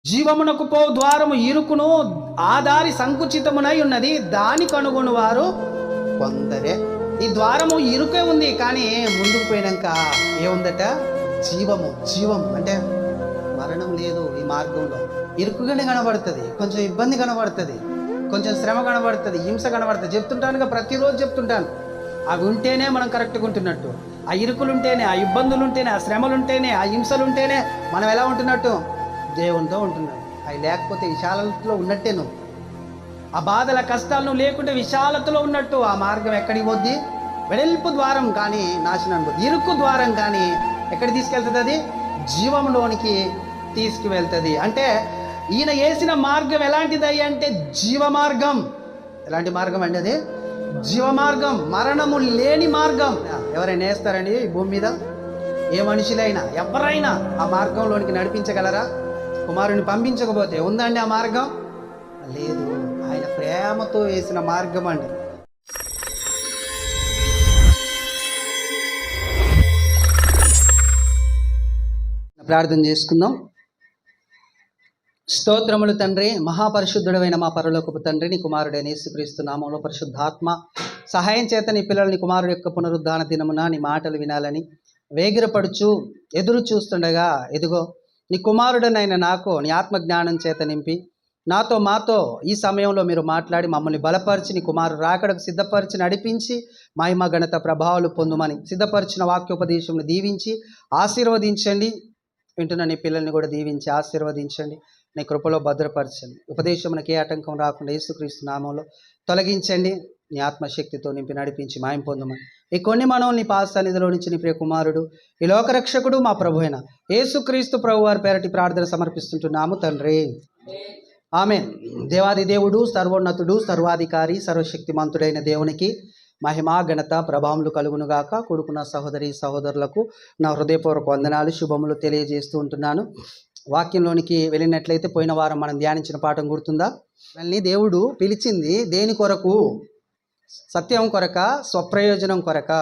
జీవమునకు పో ద్వారము ఇరుకును, ఆదారి సంకుచితమునై ఉన్నది, దాని కనుగొని వారు కొందరే. ఈ ద్వారము ఇరుకే ఉంది, కానీ ముందుకు పోయినాక ఏముందట? జీవం అంటే మరణం లేదు. ఈ మార్గంలో ఇరుకుగానే కనబడుతుంది, కొంచెం ఇబ్బంది కనబడుతుంది, కొంచెం శ్రమ కనబడుతుంది, హింస కనబడుతుంది. చెప్తుంటానుగా, ప్రతిరోజు చెప్తుంటాను. అవి ఉంటేనే మనం కరెక్ట్గా ఉంటున్నట్టు. ఆ ఇరుకులుంటేనే, ఆ ఇబ్బందులుంటేనే, ఆ శ్రమలుంటేనే, ఆ హింసలుంటేనే మనం ఎలా ఉంటున్నట్టు? దేవునితో ఉంటున్నాడు. అవి లేకపోతే విశాలతలో ఉన్నట్టే నువ్వు. ఆ బాధల కష్టాలు నువ్వు లేకుంటే విశాలతలో ఉన్నట్టు. ఆ మార్గం ఎక్కడికి పోద్ది? వెడల్పు ద్వారం కానీ నాశనం పోద్ది, ఇరుకు ద్వారం కానీ ఎక్కడికి తీసుకెళ్తుంది? అది జీవంలోనికి తీసుకువెళ్తుంది. అంటే ఈయన వేసిన మార్గం ఎలాంటిది అంటే జీవ మార్గం. ఎలాంటి మార్గం అండి అది? జీవ మార్గం, మరణము లేని మార్గం. ఎవరైనా వేస్తారండి ఈ భూమి మీద? ఏ మనుషులైనా, ఎవరైనా ఆ మార్గంలోనికి నడిపించగలరా? కుమారుని పంపించకపోతే ఉందండి ఆ మార్గం? లేదు. ఆయన ప్రేమతో వేసిన మార్గం అండి. ప్రార్థన చేసుకుందాం. స్తోత్రములు తండ్రి, మహాపరిశుద్ధుడైన మా పరలోకపు తండ్రి, నీ కుమారుడైన యేసుక్రీస్తు నామములో పరిశుద్ధాత్మ సహాయం చేత నీ పిల్లల్ని కుమారుడు యొక్క పునరుద్ధాన దినమున నీ మాటలు వినాలని వేగిరపడుచు ఎదురు చూస్తుండగా, ఎదుగో నీ కుమారుడనైన నాకు నీ ఆత్మజ్ఞానం చేత నింపి నాతో మాతో ఈ సమయంలో మీరు మాట్లాడి మమ్మల్ని బలపరిచి నీ కుమారుడు రాకడకు సిద్ధపరిచి నడిపించి మహిమ ఘనత ప్రభావాలు పొందుమని సిద్ధపరిచిన వాక్యోపదేశంను దీవించి ఆశీర్వదించండి. వింటున్న నీ పిల్లల్ని కూడా దీవించి ఆశీర్వదించండి. నీ కృపలో భద్రపరచండి. ఉపదేశమునకి ఏ ఆటంకం రాకుండా యేసుక్రీస్తు నామంలో తొలగించండి. నీ ఆత్మశక్తితో నింపి నడిపించి మాయం పొందమని ఈ కొన్ని మనం నీ పాద సన్నిధిలో నుంచి నీ ప్రియ కుమారుడు, ఈ లోకరక్షకుడు, మా ప్రభు అయిన యేసుక్రీస్తు ప్రభు వారి పేరటి ప్రార్థన సమర్పిస్తుంటున్నాము తండ్రి. ఆమేన్. దేవాది దేవుడు, సర్వోన్నతుడు, సర్వాధికారి, సర్వశక్తిమంతుడైన దేవునికి మహిమా ఘనత ప్రభావములు కలుగునుగాక. కూడుకున్న సహోదరి సహోదరులకు నా హృదయపూర్వక వందనాలు, శుభములు తెలియజేస్తూ ఉంటున్నాను. వాక్యంలోనికి వెళ్ళినట్లయితే పోయిన వారం మనం ధ్యానించిన పాఠం గుర్తుందా? మళ్ళీ దేవుడు పిలిచింది దేని కొరకు? సత్యం కొరక, స్వప్రయోజనం కొరక.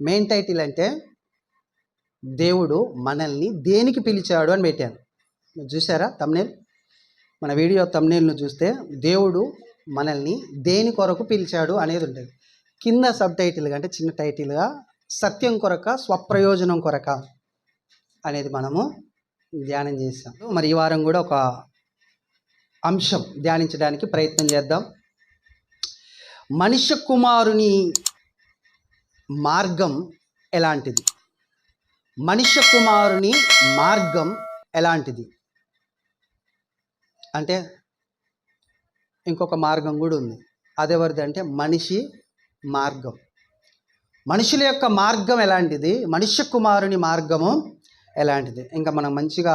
మెయిన్ టైటిల్ అంటే దేవుడు మనల్ని దేనికి పిలిచాడు అని పెట్టాను. చూసారా తమ్నేల్? మన వీడియో తమ్నేల్ను చూస్తే దేవుడు మనల్ని దేని కొరకు పిలిచాడు అనేది ఉంటుంది. కింద సబ్ టైటిల్గా అంటే చిన్న టైటిల్గా సత్యం కొరక, స్వప్రయోజనం కొరక అనేది మనము ధ్యానం చేస్తాం. మరి ఈ వారం కూడా ఒక అంశం ధ్యానించడానికి ప్రయత్నం చేద్దాం. మనుష్య కుమారుని మార్గం ఎలాంటిది? మనుష్య కుమారుని మార్గం ఎలాంటిది అంటే ఇంకొక మార్గం కూడా ఉంది. అదెవరిది అంటే మనిషి మార్గం. మనుషుల యొక్క మార్గం ఎలాంటిది, మనుష్య కుమారుని మార్గము ఎలాంటిది. ఇంకా మనం మంచిగా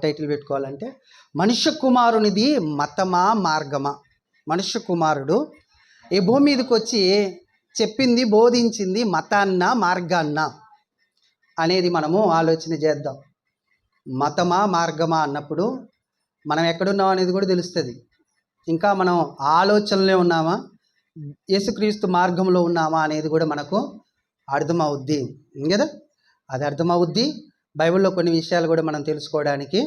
టైటిల్ పెట్టుకోవాలంటే మనుష్య కుమారునిది మతమా మార్గమా? మనుష్య కుమారుడు ఈ భూమి మీదకి వచ్చి చెప్పింది, బోధించింది మతాన్న మార్గాన్న అనేది మనము ఆలోచన చేద్దాం. మతమా మార్గమా అన్నప్పుడు మనం ఎక్కడున్నాం అనేది కూడా తెలుస్తుంది. ఇంకా మనం ఆలోచనలే ఉన్నామా, యేసుక్రీస్తు మార్గంలో ఉన్నామా అనేది కూడా మనకు అర్థమవుద్ది కదా. అది అర్థమవుద్ది. బైబిల్లో కొన్ని విషయాలు కూడా మనం తెలుసుకోవడానికి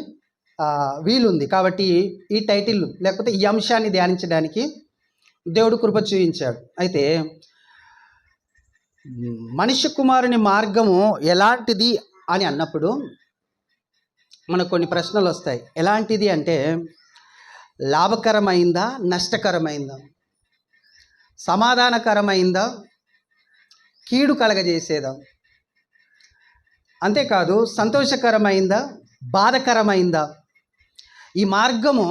వీలుంది. కాబట్టి ఈ టైటిల్ లేకపోతే ఈ అంశాన్ని ధ్యానించడానికి దేవుడు కృప చూపించాడు. అయితే మనుష్య కుమారుని మార్గము ఎలాంటిది అని అన్నప్పుడు మనకు కొన్ని ప్రశ్నలు వస్తాయి. ఎలాంటిది అంటే లాభకరమైందా, నష్టకరమైందా, సమాధానకరమైందా, కీడు కలగజేసేదా, అంతేకాదు సంతోషకరమైందా, బాధకరమైందా? ఈ మార్గము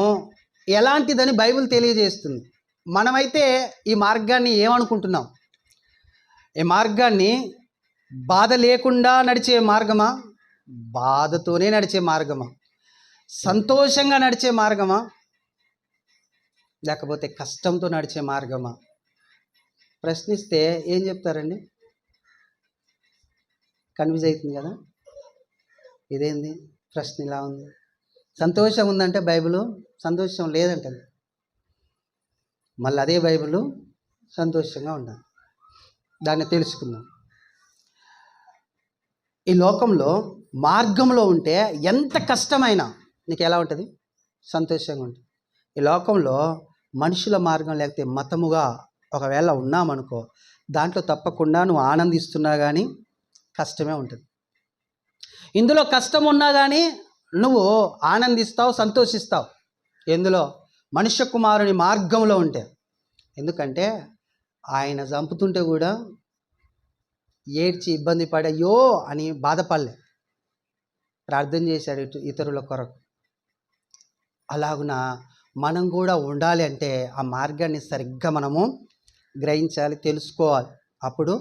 ఎలాంటిదని బైబిల్ తెలియజేస్తుంది. మనమైతే ఈ మార్గాన్ని ఏమనుకుంటున్నాం? ఈ మార్గాన్ని బాధ లేకుండా నడిచే మార్గమా, బాధతోనే నడిచే మార్గమా, సంతోషంగా నడిచే మార్గమా, లేకపోతే కష్టంతో నడిచే మార్గమా? ప్రశ్నిస్తే ఏం చెప్తారండి? కన్ఫ్యూజ్ అవుతుంది కదా. ఇదేంది ప్రశ్న ఇలా ఉంది? సంతోషం ఉందంటే బైబిల్ సంతోషం లేదంటది. మళ్ళీ అదే బైబిల్ సంతోషంగా ఉండాలి. దాన్ని తెలుసుకుందాం. ఈ లోకంలో మార్గంలో ఉంటే ఎంత కష్టమైనా నీకు ఎలా ఉంటుంది? సంతోషంగా ఉంటుంది. ఈ లోకంలో మనుషుల మార్గం లేకపోతే మతముగా ఒకవేళ ఉన్నామనుకో, దాంట్లో తప్పకుండా నువ్వు ఆనందిస్తున్నా కానీ కష్టమే ఉంటుంది. ఇందులో కష్టం ఉన్నా కానీ నువ్వు ఆనందిస్తావు, సంతోషిస్తావు. ఎందులో? మనుష్య కుమారుని మార్గంలో ఉంటే. ఎందుకంటే ఆయన చంపుతుంటే కూడా ఏడ్చి ఇబ్బంది పడి అయ్యో అని బాధపడలే, ప్రార్థన చేశాడు ఇతరుల కొరకు. అలాగున మనం కూడా ఉండాలి అంటే ఆ మార్గాన్ని సరిగ్గా మనము గ్రహించాలి, తెలుసుకోవాలి. అప్పుడు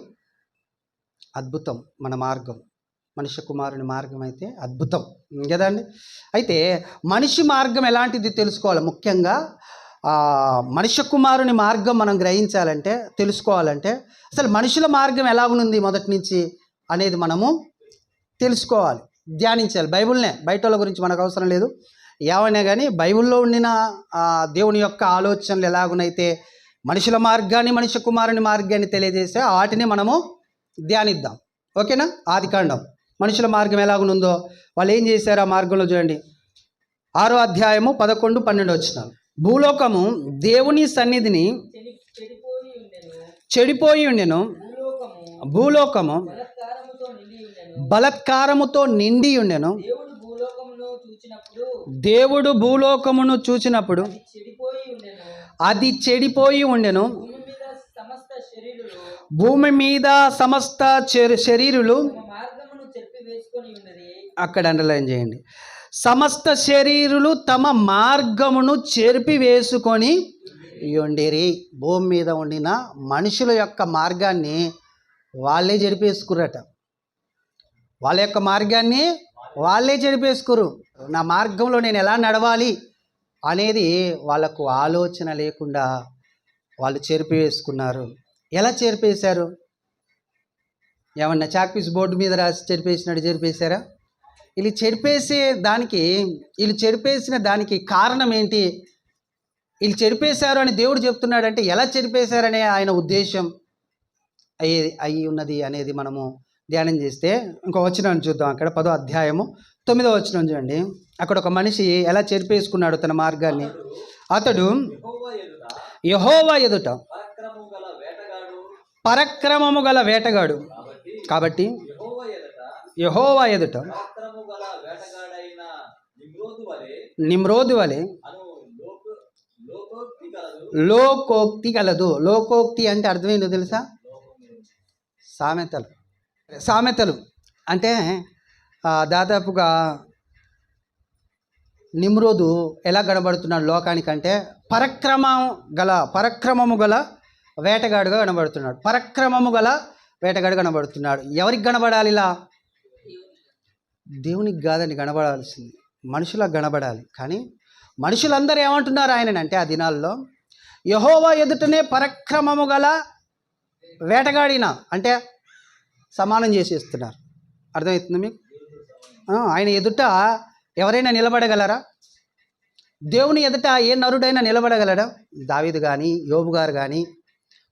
అద్భుతం మన మార్గం. మనుష్య కుమారుని మార్గం అయితే అద్భుతం కదండి. అయితే మనిషి మార్గం ఎలాంటిది తెలుసుకోవాలి. ముఖ్యంగా మనుష్య కుమారుని మార్గం మనం గ్రహించాలంటే, తెలుసుకోవాలంటే అసలు మనుషుల మార్గం ఎలాగుంది మొదటి నుంచి అనేది మనము తెలుసుకోవాలి, ధ్యానించాలి. బైబిల్నే, బయట వాళ్ళ గురించి మనకు అవసరం లేదు. ఏమైనా కానీ బైబిల్లో ఉండిన దేవుని యొక్క ఆలోచనలు ఎలాగునైతే మనుషుల మార్గాన్ని, మనుష్య కుమారుని మార్గాన్ని తెలియజేస్తే వాటిని మనము ధ్యానిద్దాం. ఓకేనా? ఆదికాండం మనుషుల మార్గం ఎలాగుందో, వాళ్ళు ఏం చేశారు ఆ మార్గంలో చూడండి. 6వ అధ్యాయము 11, 12 వచనాలు. భూలోకము దేవుని సన్నిధిని చెడిపోయి ఉండెను, భూలోకము బలత్కారముతో నిండి ఉండెను. దేవుడు భూలోకమును చూచినప్పుడు అది చెడిపోయి ఉండెను. భూమి మీద సమస్త శరీరులు, అక్కడ అండర్లైన్ చేయండి, సమస్త శరీరులు తమ మార్గమును చెరిపి వేసుకొని ఉండిరి. భూమి మీద ఉండిన మనుషుల యొక్క మార్గాన్ని వాళ్ళే చెరిపేసుకురట. వాళ్ళ యొక్క మార్గాన్ని వాళ్ళే చెరిపేసుకురు. నా మార్గంలో నేను ఎలా నడవాలి అనేది వాళ్ళకు ఆలోచన లేకుండా వాళ్ళు చెరిపేసుకున్నారు. ఎలా చెరిపేశారు? ఏమన్నా చాక్పీస్ బోర్డు మీద రాసి చెరిపేసినట్టు చెరిపేశారా? వీళ్ళు చెరిపేసిన దానికి కారణం ఏంటి? వీళ్ళు చెరిపేశారు అని దేవుడు చెప్తున్నాడంటే ఎలా చెరిపేశారనే ఆయన ఉద్దేశం అయి ఉన్నది అనేది మనము ధ్యానం చేస్తే ఇంకో వచనం చూద్దాం. అక్కడ 10వ అధ్యాయము 9వ వచనం చూడండి. అక్కడ ఒక మనిషి ఎలా చెరిపేసుకున్నాడు తన మార్గాన్ని. అతడు యెహోవా ఎదుట పరక్రమము గల వేటగాడు. కాబట్టి యెహోవా ఎదుట నిమ్రోదు వలె లోకోక్తి కలదు. లోకోక్తి అంటే అర్థమైందో తెలుసా? సామెతలు అంటే దాదాపుగా నిమ్రోదు ఎలా కనబడుతున్నాడు లోకానికంటే పరక్రమము గల వేటగాడుగా కనబడుతున్నాడు. పరక్రమము గల వేటగాడు కనబడుతున్నాడు. ఎవరికి కనబడాలి? ఇలా దేవునికి కాదండి కనబడాల్సింది, మనుషులకు కనబడాలి. కానీ మనుషులందరూ ఏమంటున్నారు ఆయననంటే ఆ దినాల్లో యెహోవా ఎదుటనే పరక్రమము గల వేటగాడిన అంటే సమానం చేసేస్తున్నారు. అర్థమవుతుంది మీకు? ఆయన ఎదుట ఎవరైనా నిలబడగలరా? దేవుని ఎదుట ఏ నరుడైనా నిలబడగలరా? దావీదు కానీ, యోబు గారు కానీ,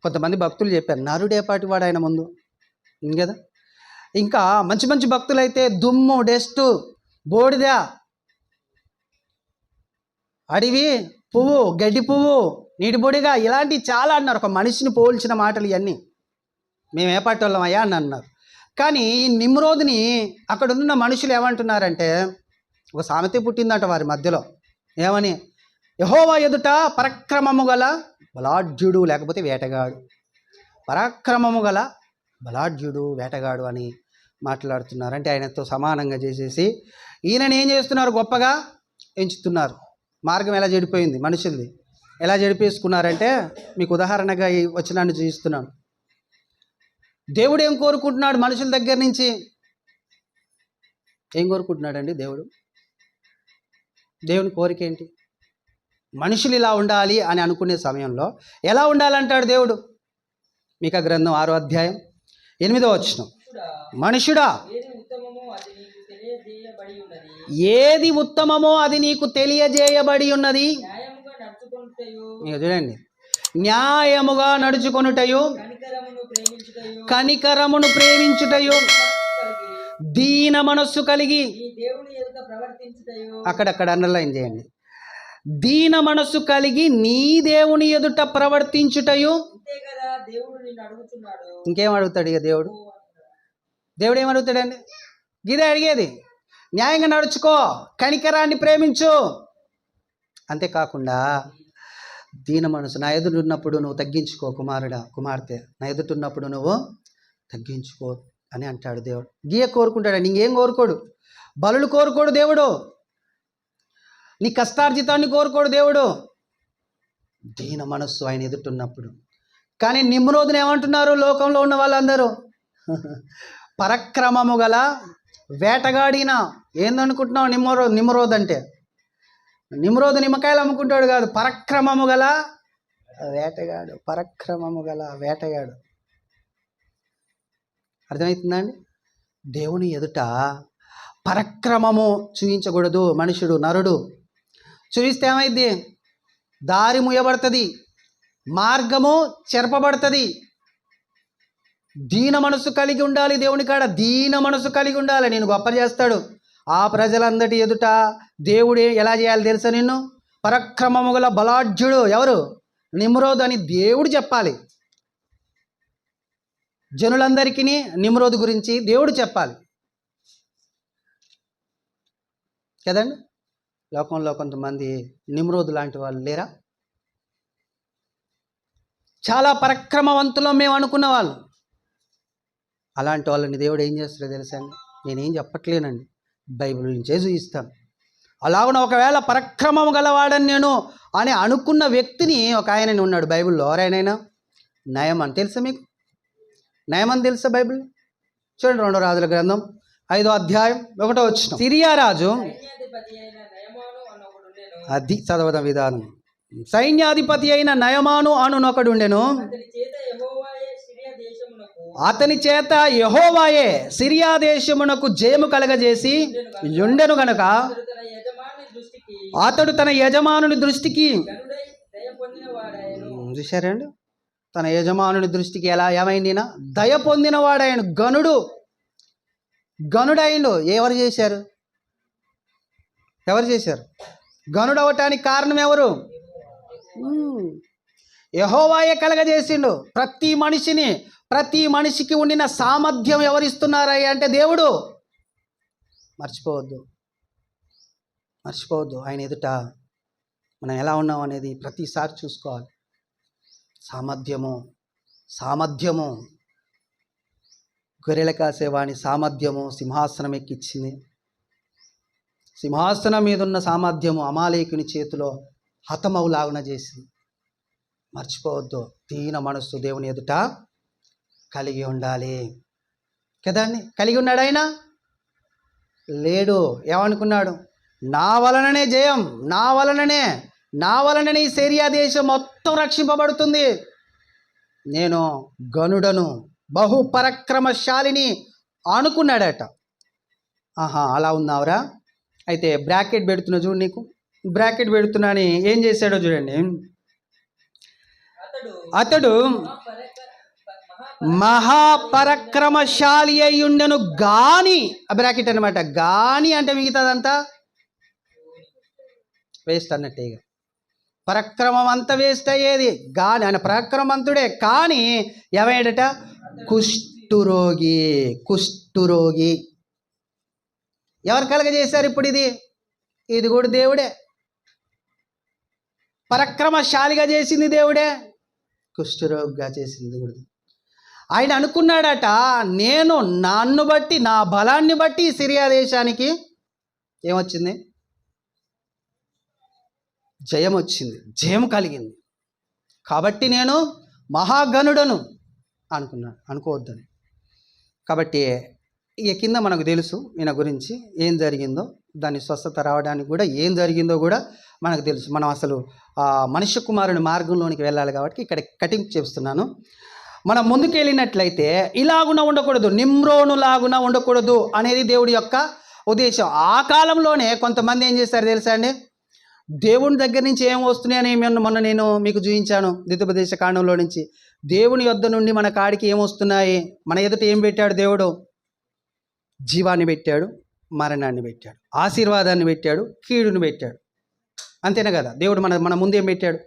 కొంతమంది భక్తులు చెప్పారు నరుడేపాటి వాడు ఆయన ముందు కదా. ఇంకా మంచి మంచి భక్తులు అయితే దుమ్ము, డస్ట్, బోడిద, అడవి పువ్వు, గడ్డి పువ్వు, నీటి బొడిగా ఇలాంటివి చాలా అన్నారు. ఒక మనిషిని పోల్చిన మాటలు ఇవన్నీ. మేము ఏ పాటి వాళ్ళం అయ్యా అని అన్నారు. కానీ ఈ నిమ్రోదుని అక్కడ ఉన్న మనుషులు ఏమంటున్నారంటే, ఒక సామెత పుట్టిందంట వారి మధ్యలో. ఏమని? యెహోవా ఎదుట పరక్రమము గల బలాఢ్యుడు లేకపోతే వేటగాడు, పరాక్రమము గల బలాఢ్యుడు వేటగాడు అని మాట్లాడుతున్నారు. అంటే ఆయనతో సమానంగా చేసేసి ఈయనని ఏం చేస్తున్నారు? గొప్పగా ఎంచుతున్నారు. మార్గం ఎలా చెడిపోయింది మనుషులది, ఎలా చెడిపేసుకున్నారంటే మీకు ఉదాహరణగా ఈ వచనాన్ని చూపిస్తున్నాను. దేవుడు ఏం కోరుకుంటున్నాడు మనుషుల దగ్గర నుంచి? ఏం కోరుకుంటున్నాడండి దేవుడు? దేవుని కోరిక ఏంటి? మనుషులు ఇలా ఉండాలి అని అనుకునే సమయంలో ఎలా ఉండాలంటాడు దేవుడు? మీకా గ్రంథం 6వ అధ్యాయం 8వ వచనం. మనుషుడా, ఏది ఉత్తమమో అది నీకు తెలియజేయబడి ఉన్నది. చూడండి, న్యాయముగా నడుచుకొనుటయు, కనికరమును ప్రేమించుటయు, దీన మనస్సు కలిగి, ఈ దేవుని ఎదుట ప్రవర్తించుటయు. అక్కడక్కడ అండర్లైన్ చేయండి. దీన మనస్సు కలిగి నీ దేవుని ఎదుట ప్రవర్తించుటయు. అంతే కదా దేవుడు నిన్ను అడుగుతున్నాడు. ఇంకేం అడుగుతాడు ఇక దేవుడు? దేవుడు ఏం అడుగుతాడండి? ఇదే అడిగేది. న్యాయంగా నడుచుకో, కనికరాన్ని ప్రేమించు. అంతేకాకుండా దీన మనసు, నా ఎదుట ఉన్నప్పుడు నువ్వు తగ్గించుకో కుమారుడా, కుమార్తె, నా ఎదుట ఉన్నప్పుడు నువ్వు తగ్గించుకో అని అంటాడు దేవుడు. గీయ కోరుకుంటాడు, ఇంకేం కోరుకోడు. బలులు కోరుకోడు దేవుడు, నీ కష్టార్జితాన్ని కోరుకోడు దేవుడు. దీన మనస్సు ఆయన ఎదుటున్నప్పుడు. కానీ నిమ్రోదుని ఏమంటున్నారు లోకంలో ఉన్న వాళ్ళందరూ? పరక్రమము గల వేటగాడిన. ఏందనుకుంటున్నావు నిమ్రోద్ అంటే? నిమ్రోదు నిమ్మకాయలు అమ్ముకుంటాడు కాదు, పరక్రమము గల వేటగాడు. పరక్రమము గల వేటగాడు. అర్థమవుతుందా అండి? దేవుని ఎదుట పరక్రమము చూపించకూడదు మనుషుడు, నరుడు. చూపిస్తే ఏమైంది? దారి ముయ్యబడుతుంది, మార్గము చెరపబడుతుంది. దీన మనసు కలిగి ఉండాలి దేవుని కాడ. దీన మనసు కలిగి ఉండాలి. నేను గొప్ప చేస్తాడు. ఆ ప్రజలందరి ఎదుట దేవుడు ఎలా చేయాలి తెలుసా? నిన్ను పరక్రమము గల బలాఢ్యుడు ఎవరు? నిమ్రోదు అని దేవుడు చెప్పాలి. జనులందరికీ నిమ్రోదు గురించి దేవుడు చెప్పాలి కదండి. లోకంలో కొంతమంది నిమ్రోదు లాంటి వాళ్ళు లేరా? చాలా పరక్రమవంతులు మేము అనుకున్న వాళ్ళు. అలాంటి వాళ్ళని దేవుడు ఏం చేస్తాడో తెలుసా అండి? నేనేం చెప్పట్లేనండి, బైబిల్ నుంచే చూపిస్తాను. అలాగున ఒకవేళ పరక్రమం గలవాడని నేను అని అనుకున్న వ్యక్తిని ఒక ఆయన ఉన్నాడు బైబిల్లో. ఎవరైనా నయమన్ తెలుసా మీకు? నయమన్ తెలుసా బైబిల్? చూడండి, 2 రాజుల గ్రంథం 5వ అధ్యాయం 1వ వచనం. సిరియా రాజు, సైన్యాధిపతి అయిన నయమాను అనొకడు ఉండెను. అది చదవడం విధానం. సైన్యాధిపతి అయిన నయమాను అనునొకడు ఉండెను. అతని చేత యెహోవాయే సిరియా దేశమునకు అతని చేత యెహోవాయే సిరియా దేశమునకు జయము కలగజేసి ఉండెను గనుక అతడు తన యజమాని దృష్టికి అతడు తన యజమానుని దృష్టికి గనుడై దయ పొందిన వాడాయను. చూశారండి, తన యజమానుని దృష్టికి ఎలా ఏమైందినా దయ పొందిన వాడాయను. గనుడైండు. ఎవరు చేశారు? గనుడవటానికి కారణం ఎవరు? యెహోవాయే కలగజేసిండు. ప్రతి మనిషికి ఉండిన సామర్థ్యం ఎవరిస్తున్నారయ్య అంటే దేవుడు. మర్చిపోవద్దు. ఆయన ఎదుట మనం ఎలా ఉన్నాం అనేది ప్రతిసారి చూసుకోవాలి. సామర్థ్యము గొర్రెల కాసేవాని సామర్థ్యము సింహాసనం ఎక్కించింది. సింహాసనం మీద ఉన్న సామర్థ్యము అమాలేకుని చేతిలో హతమవులాగున చేసింది. మర్చిపోవద్దు. దీన మనస్సు దేవుని ఎదుట కలిగి ఉండాలి కదండి. కలిగి ఉన్నాడు ఆయన? లేడు. ఏమనుకున్నాడు? నా వలననే జయం, నా వలననే ఈ సిరియా దేశం మొత్తం రక్షింపబడుతుంది. నేను గనుడను, బహుపరక్రమశాలిని అనుకున్నాడట. అలా ఉన్నావురా? అయితే బ్రాకెట్ పెడుతున్నా చూడు, నీకు బ్రాకెట్ పెడుతున్నా అని ఏం చేశాడో చూడండి. అతడు మహాపరక్రమశాలి అయి ఉండెను గాని, బ్రాకెట్ అనమాట. గాని అంటే మిగతాదంతా వేస్ట్ అన్నట్టే. ఇక పరక్రమం అంతా వేస్ట్ అయ్యేది. గాని ఆయన పరాక్రమవంతుడే, కానీ ఏమయ్యాడట? కుష్ఠురోగి. ఎవరు కలగజేశారు ఇప్పుడు? ఇది కూడా దేవుడే. పరక్రమశాలిగా చేసింది దేవుడే, కుష్ఠరోగిగా చేసింది కూడా. ఆయన అనుకున్నాడట, నేను నన్ను బట్టి, నా బలాన్ని బట్టి సిరియా దేశానికి ఏమొచ్చింది? జయం వచ్చింది, జయం కలిగింది. కాబట్టి నేను మహాగణుడను అనుకోవద్దని. కాబట్టి ఇక కింద మనకు తెలుసు ఈయన గురించి ఏం జరిగిందో, దాని స్వస్థత రావడానికి కూడా ఏం జరిగిందో కూడా మనకు తెలుసు. మనం అసలు మనుష్య కుమారుని మార్గంలోనికి వెళ్ళాలి కాబట్టి ఇక్కడ కటింగ్ చేస్తున్నాను. మనం ముందుకు వెళ్ళినట్లయితే ఇలాగున ఉండకూడదు, నిమ్రోను లాగున ఉండకూడదు అనేది దేవుడి యొక్క ఉద్దేశం. ఆ కాలంలోనే కొంతమంది ఏం చేస్తారు తెలుసా అండి? దేవుని దగ్గర నుంచి ఏం వస్తున్నాయని మొన్న నేను మీకు చూపించాను ద్వితీయోపదేశ కాండంలో నుంచి. దేవుని యొద్ద నుండి మన కాడికి ఏం వస్తున్నాయి, మన ఎదుట ఏం పెట్టాడు దేవుడు? జీవాన్ని పెట్టాడు, మరణాన్ని పెట్టాడు, ఆశీర్వాదాన్ని పెట్టాడు, కీడుని పెట్టాడు. అంతేనా కదా? దేవుడు మన ముందేం పెట్టాడు?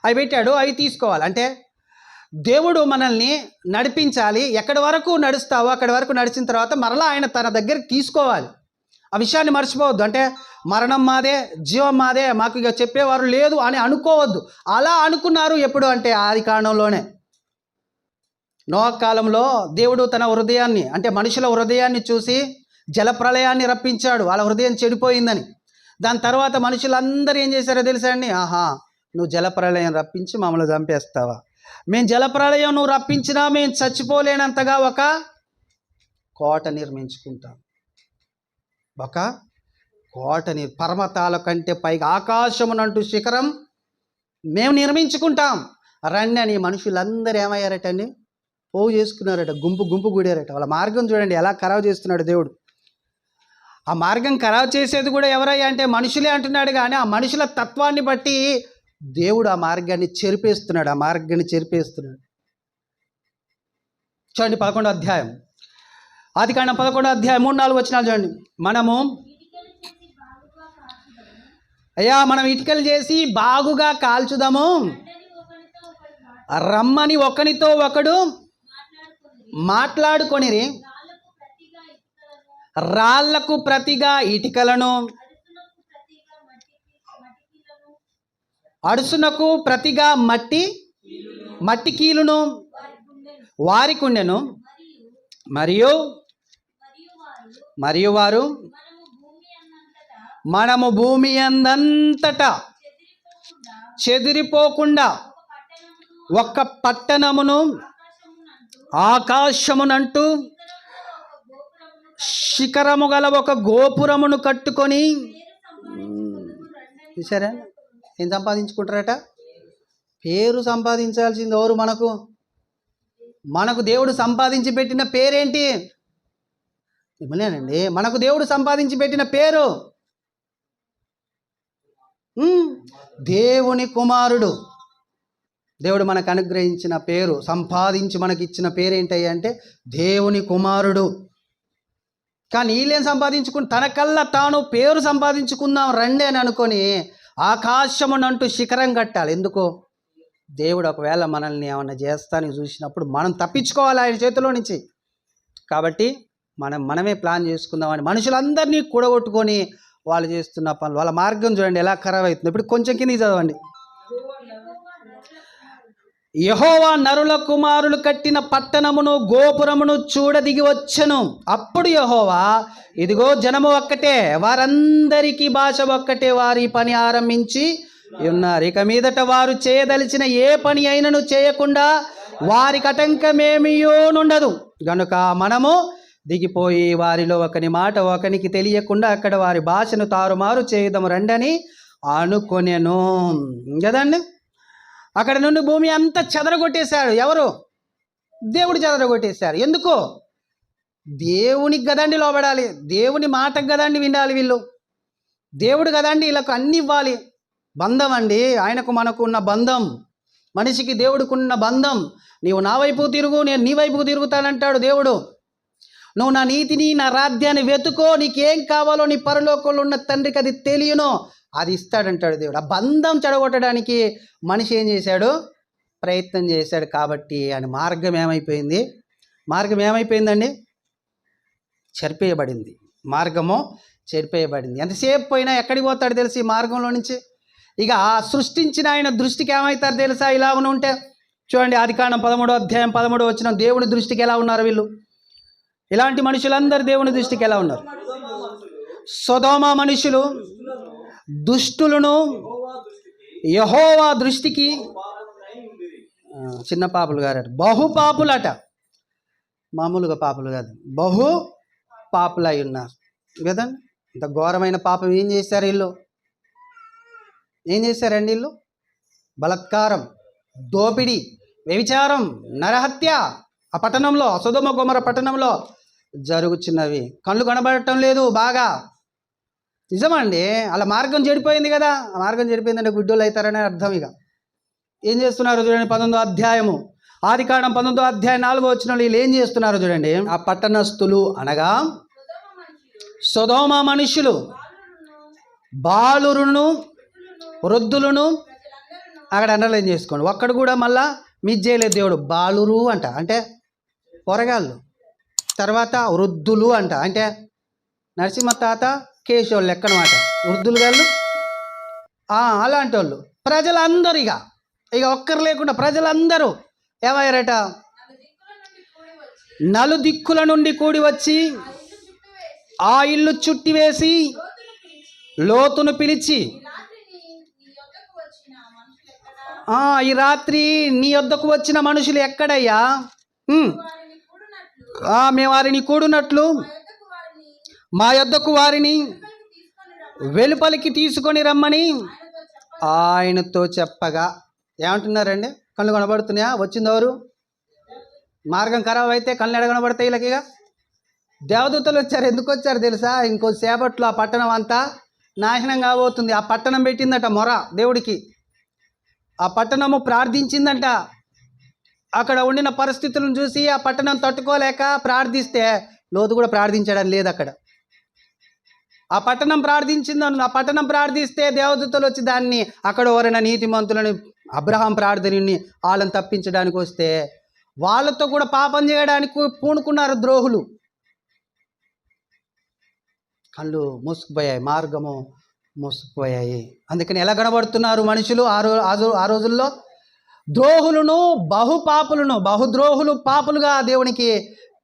అవి పెట్టాడు, అవి తీసుకోవాలి. అంటే దేవుడు మనల్ని నడిపించాలి. ఎక్కడి వరకు నడుస్తావో అక్కడి వరకు నడిచిన తర్వాత మరలా ఆయన తన దగ్గరికి తీసుకోవాలి. ఆ విషయాన్ని మర్చిపోవద్దు. అంటే మరణం మాదే, జీవం మాదే, మాకు ఇక చెప్పేవారు లేదు అని అనుకోవద్దు. అలా అనుకున్నారు ఎప్పుడు అంటే ఆది కాండంలోనే. నోవహు కాలంలో దేవుడు తన హృదయాన్ని, అంటే మనుషుల హృదయాన్ని చూసి జలప్రళయాన్ని రప్పించాడు, వాళ్ళ హృదయం చెడిపోయిందని. దాని తర్వాత మనుషులందరూ ఏం చేశారో తెలుసా అండి? ఆహా, నువ్వు జలప్రళయం రప్పించి మమ్మల్ని చంపేస్తావా? మేము జలప్రళయం నువ్వు రప్పించినా మేము చచ్చిపోలేనంతగా ఒక కోట నిర్మించుకుంటాం. ఒక కోటని, పర్వతాల కంటే పైగా ఆకాశమునంటూ శిఖరం మేము నిర్మించుకుంటాం రండి అని మనుషులందరూ ఏమయ్యారటండి? పోగు చేసుకున్నారట, గుంపు గుంపు కూడారట. వాళ్ళ మార్గం చూడండి ఎలా ఖరాబు చేస్తున్నాడు దేవుడు. ఆ మార్గం ఖరాబు చేసేది కూడా ఎవరయ్యా అంటే మనుషులే అంటున్నాడు. కానీ ఆ మనుషుల తత్వాన్ని బట్టి దేవుడు ఆ మార్గాన్ని చెరిపేస్తున్నాడు. చూడండి 11వ అధ్యాయం, ఆదికాండం 11వ అధ్యాయం 3-4 వచనాలు చూడండి. మనం ఇటుకలు చేసి బాగుగా కాల్చుదాము, రమ్మని ఒకనితో ఒకడు మాట్లాడుకొనిరి. రాళ్లకు ప్రతిగా ఇటుకలను, అడుసునకు ప్రతిగా మట్టి కీలును వారికి ఉండెను. మరియు వారు మనము భూమి అందంతటా చెదిరిపోకుండా ఒక్క పట్టణమును ఆకాశమునంటూ శిఖరము గల ఒక గోపురమును కట్టుకొని, చూసారా ఏం సంపాదించుకుంటారట? పేరు సంపాదించాల్సింది ఎవరు? మనకు దేవుడు సంపాదించి పెట్టిన పేరేంటి? మిమ్మల్నేనండి. మనకు దేవుడు సంపాదించి పెట్టిన పేరు దేవుని కుమారుడు. దేవుడు మనకు అనుగ్రహించిన పేరు, సంపాదించి మనకి ఇచ్చిన పేరేంటయ్యా అంటే దేవుని కుమారుడు. కానీ వీళ్ళేం సంపాదించుకుని తనకల్లా తాను పేరు సంపాదించుకుందాం రండి అని అనుకొని ఆకాశమునంటూ శిఖరం కట్టాలి. ఎందుకో? దేవుడు ఒకవేళ మనల్ని ఏమన్నా చేస్తానికి చూసినప్పుడు మనం తప్పించుకోవాలి ఆయన చేతిలో నుంచి. కాబట్టి మనమే ప్లాన్ చేసుకుందామని మనుషులందరినీ కూడగొట్టుకొని వాళ్ళు చేస్తున్న పనులు, వాళ్ళ మార్గం చూడండి ఎలా ఖరాబ్ అవుతుంది. ఇప్పుడు కొంచెం కింద చదవండి. యెహోవా నరుల కుమారులు కట్టిన పట్టణమును గోపురమును చూడ దిగి వచ్చెను. అప్పుడు యెహోవా, ఇదిగో జనము ఒక్కటే, వారందరికీ భాష ఒక్కటే, వారి పని ఆరంభించి ఉన్నారు. ఇక మీదట వారు చేయదలిచిన ఏ పని అయినను చేయకుండా వారికి ఆటంకమేమీయుండదు. గనుక మనము దిగిపోయి వారిలో ఒకని మాట ఒకనికి తెలియకుండా అక్కడ వారి భాషను తారుమారు చేయుదము రండని అనుకొనెను. కదండి, అక్కడ నుండి భూమి అంతా చెదరగొట్టేశాడు. ఎవరు? దేవుడు చెదరగొట్టేశారు. ఎందుకో? దేవునికి కదండి లోబడాలి, దేవుని మాటకు కదండి వినాలి వీళ్ళు. దేవుడు కదండి వీళ్ళకు అన్ని ఇవ్వాలి. బంధం అండి, ఆయనకు మనకు ఉన్న బంధం, మనిషికి దేవుడికున్న బంధం. నీవు నా వైపు తిరుగు, నేను నీ వైపుకు తిరుగుతానంటాడు దేవుడు. నువ్వు నా నీతిని నా రాజ్యాన్ని వెతుకో, నీకేం కావాలో నీ పరలోకంలో ఉన్న తండ్రికి అది తెలియను, అది ఇస్తాడంటాడు దేవుడు. ఆ బంధం చెడగొట్టడానికి మనిషి ఏం చేశాడు? ప్రయత్నం చేశాడు. కాబట్టి ఆయన మార్గం ఏమైపోయిందండి? చెరిపేయబడింది. మార్గము చెరిపేయబడింది. ఎంతసేపు పోయినా ఎక్కడికి పోతాడు తెలుసు ఈ మార్గంలో నుంచి? ఇక సృష్టించిన ఆయన దృష్టికి ఏమవుతారు తెలుసా? ఇలాగ ఉంటే చూడండి, ఆదికాండం 13వ అధ్యాయం 13వ వచనం. దేవుని దృష్టికి ఎలా ఉన్నారు వీళ్ళు? ఇలాంటి మనుషులందరూ దేవుని దృష్టికి ఎలా ఉన్నారు? సొదొమ మనుషులు దుష్టులను యెహోవా దృష్టికి చిన్న పాపులు గారట, బహు పాపులట. మామూలుగా పాపులు కాదు, బహు పాపులు అయి ఉన్నారు కదండి. ఇంత ఘోరమైన పాపం ఏం చేశారు వీళ్ళు? ఏం చేశారండి వీళ్ళు? బలాత్కారం, దోపిడీ, వ్యభిచారం, నరహత్య ఆ పట్టణంలో, సొదొమ గొమొర్రా పట్టణంలో జరుగుతున్నవి. కళ్ళు కనబడటం లేదు బాగా. నిజమండి, అలా మార్గం చెడిపోయింది కదా. ఆ మార్గం చెడిపోయిందంటే గుడ్డోళ్ళు అవుతారనే అర్థం. ఇక ఏం చేస్తున్నారు చూడండి, 19వ అధ్యాయము, ఆదికాండం 19వ అధ్యాయం 4వ వచనంలో వీళ్ళు ఏం చేస్తున్నారు చూడండి. ఆ పట్టణస్థులు అనగా సొదొమ మనుషులు, బాలురును, వృద్ధులను, అక్కడ అండర్లైన్ చేసుకోండి. ఒక్కడు కూడా మళ్ళా మిస్ చేయలేదు దేవుడు. బాలురు అంట, అంటే పొరగాళ్ళు. తర్వాత వృద్ధులు అంట, అంటే నరసింహ తాత కేశవులు లెక్కనమాట. వృద్ధులు గాళ్ళు అలాంటి వాళ్ళు. ప్రజలందరూ ఇక ఒక్కరు లేకుండా ప్రజలందరూ ఏమయ్యారట? నలుదిక్కుల నుండి కూడి వచ్చి ఆ ఇల్లు చుట్టివేసి లోతును పిలిచి, ఈ రాత్రి నీ వద్దకు వచ్చిన మనుషులు ఎక్కడయ్యా? మేము వారిని కూడునట్లు మా యొద్దకు వారిని వెలుపలికి తీసుకొని రమ్మని ఆయనతో చెప్పగా. ఏమంటున్నారండి? కళ్ళు కనబడుతున్నాయా? వచ్చిందెవరు? మార్గం ఖరాబ్ అయితే కళ్ళు ఎడ కనబడతాయి వీళ్ళకి? దేవదూతలు వచ్చారు. ఎందుకు వచ్చారు తెలుసా? ఇంకో సేపట్లో ఆ పట్టణం అంతా నాశనం కాబోతుంది. ఆ పట్టణం పెట్టిందట మొర దేవుడికి. ఆ పట్టణము ప్రార్థించిందంట. అక్కడ ఉండిన పరిస్థితులను చూసి ఆ పట్టణం తట్టుకోలేక ప్రార్థిస్తే లోతు కూడా ప్రార్థించడం లేదు అక్కడ. ఆ పట్టణం ప్రార్థించిందను. ఆ పట్టణం ప్రార్థిస్తే దేవదూతలు వచ్చి దాన్ని అక్కడ ఎవరైనా నీతిమంతులని అబ్రహాం ప్రార్థనని వాళ్ళని తప్పించడానికి వస్తే వాళ్ళతో కూడా పాపం చేయడానికి పూనుకున్నారు ద్రోహులు. కళ్ళు మూసుకుపోయాయి, మార్గము మూసుకుపోయాయి. అందుకని ఎలా కనబడుతున్నారు మనుషులు ఆ రోజుల్లో? ద్రోహులను, బహుపాపులను, బహుద్రోహులు, పాపులుగా దేవునికి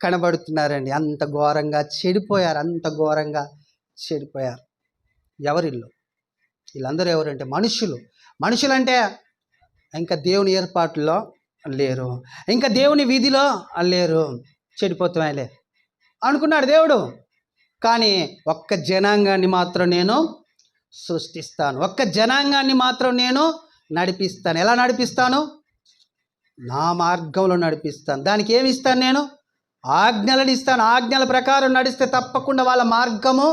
కనబడుతున్నారండి. అంత ఘోరంగా చెడిపోయారు, అంత ఘోరంగా చెడిపోయారు. ఎవరిల్లు? వీళ్ళందరూ ఎవరంటే మనుషులు. మనుషులంటే ఇంకా దేవుని ఏర్పాటులో లేరు, ఇంకా దేవుని విధిలో లేరు, చెడిపోతాయిలే అనుకున్నాడు దేవుడు. కానీ ఒక్క జనాంగాన్ని మాత్రం నేను సృష్టిస్తాను, ఒక్క జనాంగాన్ని మాత్రం నేను నడిపిస్తాను. ఎలా నడిపిస్తాను? నా మార్గంలో నడిపిస్తాను. దానికి ఏమి ఇస్తాను? నేను ఆజ్ఞలను ఇస్తాను. ఆజ్ఞల ప్రకారం నడిస్తే తప్పకుండా వాళ్ళ మార్గము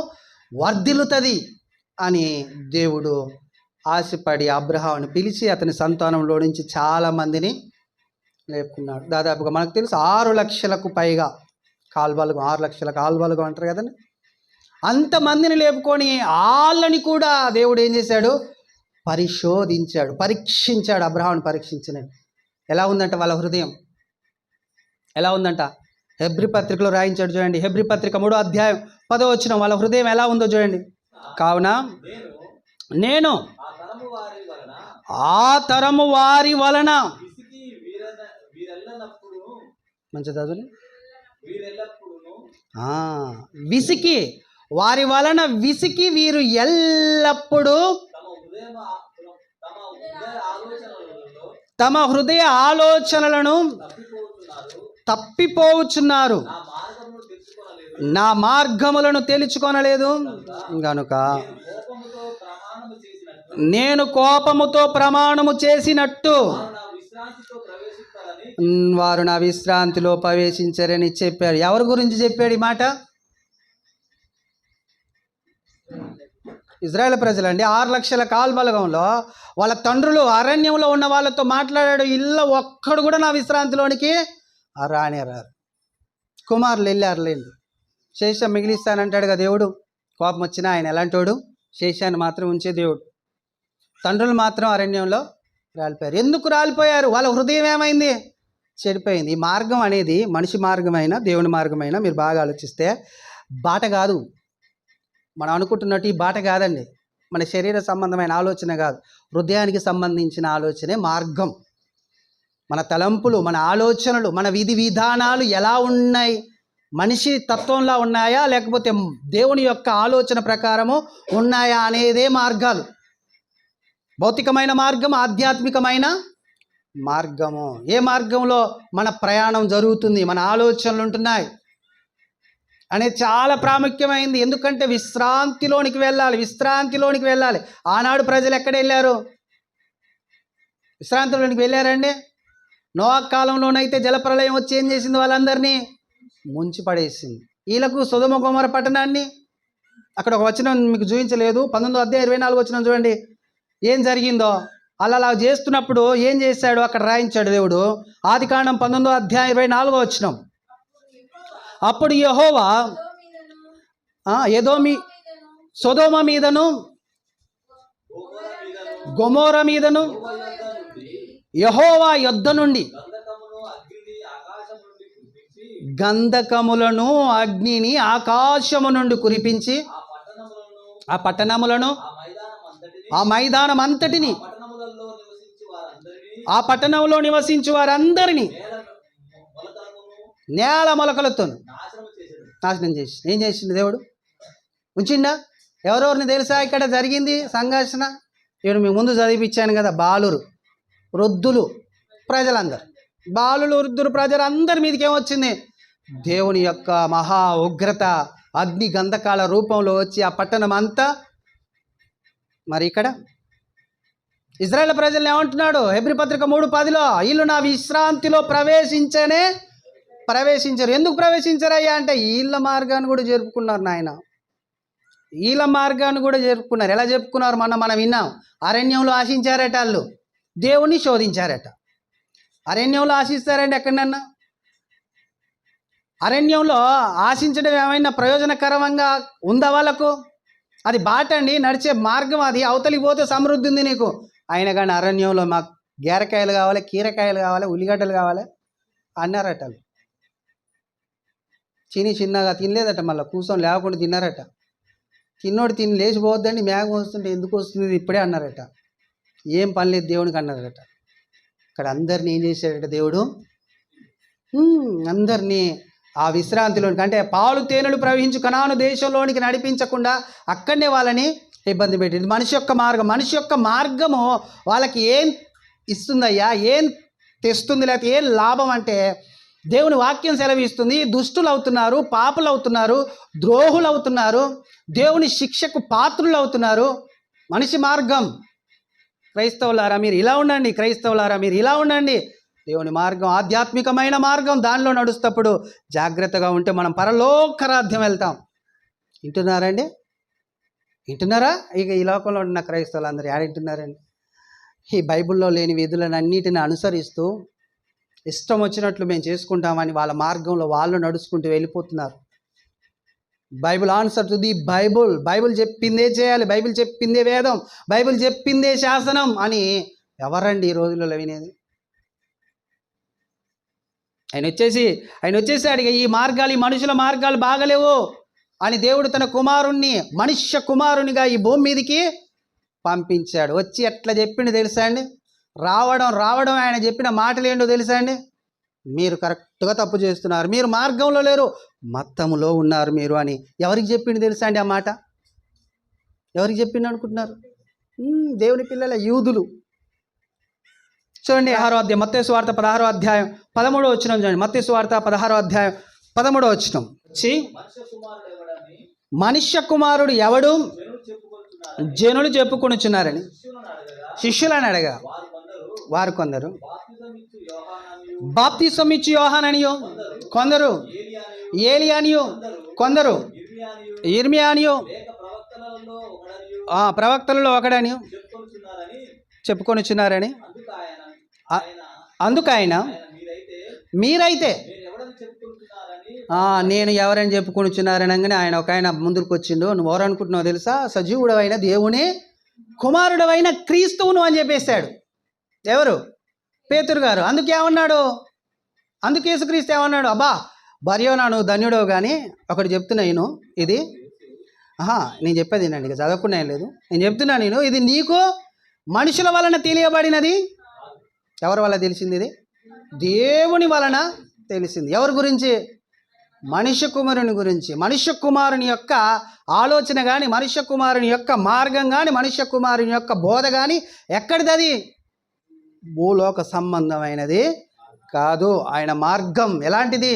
వర్ధిల్లుతుంది అని దేవుడు ఆశపడి అబ్రహాముని పిలిచి అతని సంతానంలో నుంచి చాలామందిని లేపుకున్నాడు. దాదాపుగా మనకు తెలుసు 6 లక్షలకు పైగా కాల్బలుగం, 6 లక్షల కాల్బలుగం అంటారు కదండి. అంతమందిని లేపుకొని వాళ్ళని కూడా దేవుడు ఏం చేశాడు? పరిశోధించాడు, పరీక్షించాడు. అబ్రహాముని పరీక్షించినాడు. ఎలా ఉందంట వాళ్ళ హృదయం? ఎలా ఉందంట? హెబ్రీ పత్రికలో రాయించాడు చూడండి. హెబ్రీ పత్రిక 3వ అధ్యాయం 10వ వచనం. వాళ్ళ హృదయం ఎలా ఉందో చూడండి. కావున నేను ఆ తరము వారి వలన మంచిది విసికి వారి వలన విసికి వీరు ఎల్లప్పుడూ తమ హృదయ ఆలోచనలను తప్పిపోవచ్చున్నారు, నా మార్గములను తెలుసుకొనలేదు గనుక నేను కోపముతో ప్రమాణము చేసినట్టు వారు నా విశ్రాంతిలో ప్రవేశించరని చెప్పారు. ఎవరి గురించి చెప్పాడు ఈ మాట? ఇజ్రాయేల్ ప్రజలండి. 6 లక్షల కాల్బలగంలో వాళ్ళ తండ్రులు అరణ్యంలో ఉన్న వాళ్ళతో మాట్లాడాడు. ఇల్లు ఒక్కడు కూడా నా విశ్రాంతిలోనికి రారు. కుమారులు వెళ్ళారులేండి. శేషం మిగిలిస్తానంటాడు కదా దేవుడు. కోపం వచ్చినా ఆయన ఎలాంటోడు? శేషాన్ని మాత్రం ఉంచే దేవుడు. తండ్రులు మాత్రం అరణ్యంలో రాలిపోయారు. ఎందుకు రాలిపోయారు? వాళ్ళ హృదయం ఏమైంది? చెడిపోయింది. ఈ మార్గం అనేది మనిషి మార్గమైనా దేవుని మార్గమైనా మీరు బాగా ఆలోచిస్తే బాట కాదు. మనం అనుకుంటున్నట్టు ఈ బాట కాదండి. మన శరీర సంబంధమైన ఆలోచన కాదు, హృదయానికి సంబంధించిన ఆలోచనే మార్గం. మన తలంపులు, మన ఆలోచనలు, మన విధి విధానాలు ఎలా ఉన్నాయి? మనిషి తత్వంలా ఉన్నాయా లేకపోతే దేవుని యొక్క ఆలోచన ప్రకారము ఉన్నాయా అనేదే మార్గాలు. భౌతికమైన మార్గం, ఆధ్యాత్మికమైన మార్గము. ఏ మార్గంలో మన ప్రయాణం జరుగుతుంది, మన ఆలోచనలు ఉంటున్నాయి అనేది చాలా ప్రాముఖ్యమైంది. ఎందుకంటే విశ్రాంతిలోనికి వెళ్ళాలి. ఆనాడు ప్రజలు ఎక్కడ వెళ్ళారు? విశ్రాంతిలోనికి వెళ్ళారండి. నోవా కాలంలోనైతే జలప్రలయం వచ్చి ఏం చేసింది? వాళ్ళందరినీ ముంచి పడేసింది. వీళ్ళకు సొదొమ గొమొర్రా పట్టణాన్ని, అక్కడ ఒక వచనం మీకు చూపించలేదు, 19వ అధ్యాయం 24వ వచనం చూడండి ఏం జరిగిందో. అలా చేస్తున్నప్పుడు ఏం చేశాడు అక్కడ రాయించాడు దేవుడు. ఆదికాండం 19వ అధ్యాయం 24వ వచనం. అప్పుడు యెహోవా ఏదోమి సొదొమ మీదను గొమోర మీదను యెహోవా యొద్ద నుండి గంధకములను అగ్నిని ఆకాశము నుండి కురిపించి ఆ పట్టణములను ఆ మైదానం అంతటిని ఆ పట్టణంలో నివసించు వారందరినీ నేల మొలకలతో నాశనం చేసి ఏం చేసిండు దేవుడు? ఉంచిండా? ఎవరెవరిని తెలుసా ఇక్కడ జరిగింది సంఘర్షణ? నేను మీ ముందు చదివించాను కదా, బాలురు వృద్ధులు ప్రజలందరూ, బాలులు వృద్ధులు ప్రజలందరి మీదకి ఏమొచ్చింది? దేవుని యొక్క మహా ఉగ్రత అగ్ని గంధకాల రూపంలో వచ్చి ఆ పట్టణం అంతా. మరి ఇక్కడ ఇజ్రాయేల్ ప్రజల్ని ఏమంటున్నాడు? హెబ్రీ పత్రిక 3:10లో వీళ్ళు నా విశ్రాంతిలో ప్రవేశించారు. ఎందుకు ప్రవేశించారయ్యా అంటే వీళ్ళ మార్గాన్ని కూడా జరుపుకున్నారు నాయన. వీళ్ళ మార్గాన్ని కూడా జరుపుకున్నారు. ఎలా జరుపుకున్నారు? మనం విన్నాం. అరణ్యంలో ఆశించారట వాళ్ళు, దేవుణ్ణి శోధించారట. అరణ్యంలో ఆశిస్తారండి ఎక్కడన్నా? అరణ్యంలో ఆశించడం ఏమైనా ప్రయోజనకరంగా ఉందా వాళ్ళకు? అది బాట అండి, నడిచే మార్గం అది. అవతలికి పోతే సమృద్ధి ఉంది నీకు. అయినా కానీ అరణ్యంలో మాకు గేరకాయలు కావాలి, కీరకాయలు కావాలి, ఉల్లిగడ్డలు కావాలి అన్నారట వాళ్ళు. చిన్నగా తినలేదట, మళ్ళీ కూర్చొని లేకుండా తిన్నారట. తిన్నోడు తిని లేచిపోవద్దండి, మేఘం వస్తుంటే ఎందుకు వస్తుంది ఇప్పుడే అన్నారట. ఏం పని లేదు దేవునికి అన్నారట. ఇక్కడ అందరినీ ఏం చేశాడట దేవుడు? అందరినీ ఆ విశ్రాంతిలోనికి, అంటే పాలు తేనెలు ప్రవహించు కనాను దేశంలోనికి నడిపించకుండా అక్కడనే వాళ్ళని ఇబ్బంది పెట్టింది. మనిషి యొక్క మార్గము వాళ్ళకి ఏం ఇస్తుందయ్యా, ఏం తెస్తుంది, లేకపోతే ఏం లాభం అంటే దేవుని వాక్యం సెలవిస్తుంది. దుష్టులు అవుతున్నారు, పాపులు అవుతున్నారు, ద్రోహులు అవుతున్నారు, దేవుని శిక్షకు పాత్రులు అవుతున్నారు. మనిషి మార్గం. క్రైస్తవులారా మీరు ఇలా ఉండండి, క్రైస్తవులారా మీరు ఇలా ఉండండి. దేవుని మార్గం ఆధ్యాత్మికమైన మార్గం. దానిలో నడుస్తప్పుడు జాగ్రత్తగా ఉంటే మనం పరలోకరాధ్యం వెళ్తాం. వింటున్నారండి? వింటున్నారా? ఇక ఈ లోకంలో ఉన్న క్రైస్తవులు అందరూ వింటున్నారండి? ఈ బైబిల్లో లేని విధులను అన్నిటిని అనుసరిస్తూ ఇష్టం వచ్చినట్లు మేము చేసుకుంటామని వాళ్ళ మార్గంలో వాళ్ళు నడుచుకుంటూ వెళ్ళిపోతున్నారు. Bible answer to the Bible చెప్పిందే చేయాలి, బైబిల్ చెప్పిందే వేదం, బైబిల్ చెప్పిందే శాసనం అని ఎవరండి ఈ రోజులలో వినేది? ఆయన వచ్చేసాడు. ఇక ఈ మనుషుల మార్గాలు బాగలేవు అని దేవుడు తన మనుష్య కుమారునిగా ఈ భూమి మీదకి పంపించాడు. వచ్చి ఎట్లా చెప్పిండు తెలుసా అండి? రావడం ఆయన చెప్పిన మాటలు ఏంటో తెలుసా అండి? మీరు కరెక్ట్గా తప్పు చేస్తున్నారు, మీరు మార్గంలో లేరు, మత్తములో ఉన్నారు మీరు అని ఎవరికి చెప్పిండు తెలుసా అండి? ఆ మాట ఎవరికి చెప్పిండు అనుకుంటున్నారు? దేవుని పిల్లల యూదులు. చూడండి 16వ అధ్యాయం మత్తయి సువార్త 16వ అధ్యాయం 13వ వచనం చూడండి. మత్తయి సువార్త 16వ అధ్యాయం 13వ వచనం. మనుష్య కుమారుడు ఎవడు జనులు చెప్పుకొనుచున్నారని శిష్యులను అడగా వారు కొందరు బాప్తిసం ఇచ్చు యోహాననియో, కొందరు ఏలియానియో, కొందరు ఇర్మియానియో, ప్రవక్తలలో ఒకడని చెప్పుకొనుచున్నారని. అందుకు ఆయన మీరైతే నేను ఎవరని చెప్పుకొనుచున్నారని అనగానే ఆయన ముందుకు వచ్చిండు. నువ్వు ఎవరు అనుకుంటున్నావు తెలుసా? సజీవుడవైన దేవుని కుమారుడవైన క్రీస్తువును అని చెప్పేశాడు. ఎవరు? పేతురు గారు. అందుకు యేసుక్రీస్తు ఏమన్నాడు? అబ్బా భార్యోనా నువ్వు ధన్యుడవు, కానీ ఒకటి చెప్తున్నా నేను, ఇది నేను చెప్పేది వినండి, ఇక చదవకుండా ఏం లేదు, నేను చెప్తున్నా నేను, ఇది నీకు మనుషుల వలన తెలియబడినది. ఎవరి వల్ల తెలిసింది? ఇది దేవుని వలన తెలిసింది. ఎవరి గురించి? మనుష్య కుమారుని గురించి. మనుష్య కుమారుని యొక్క ఆలోచన కానీ, మనుష్య కుమారుని యొక్క మార్గం కానీ, మనుష్య కుమారుని యొక్క బోధ కానీ ఎక్కడిది? అది భూలోక సంబంధమైనది కాదు. ఆయన మార్గం ఎలాంటిది?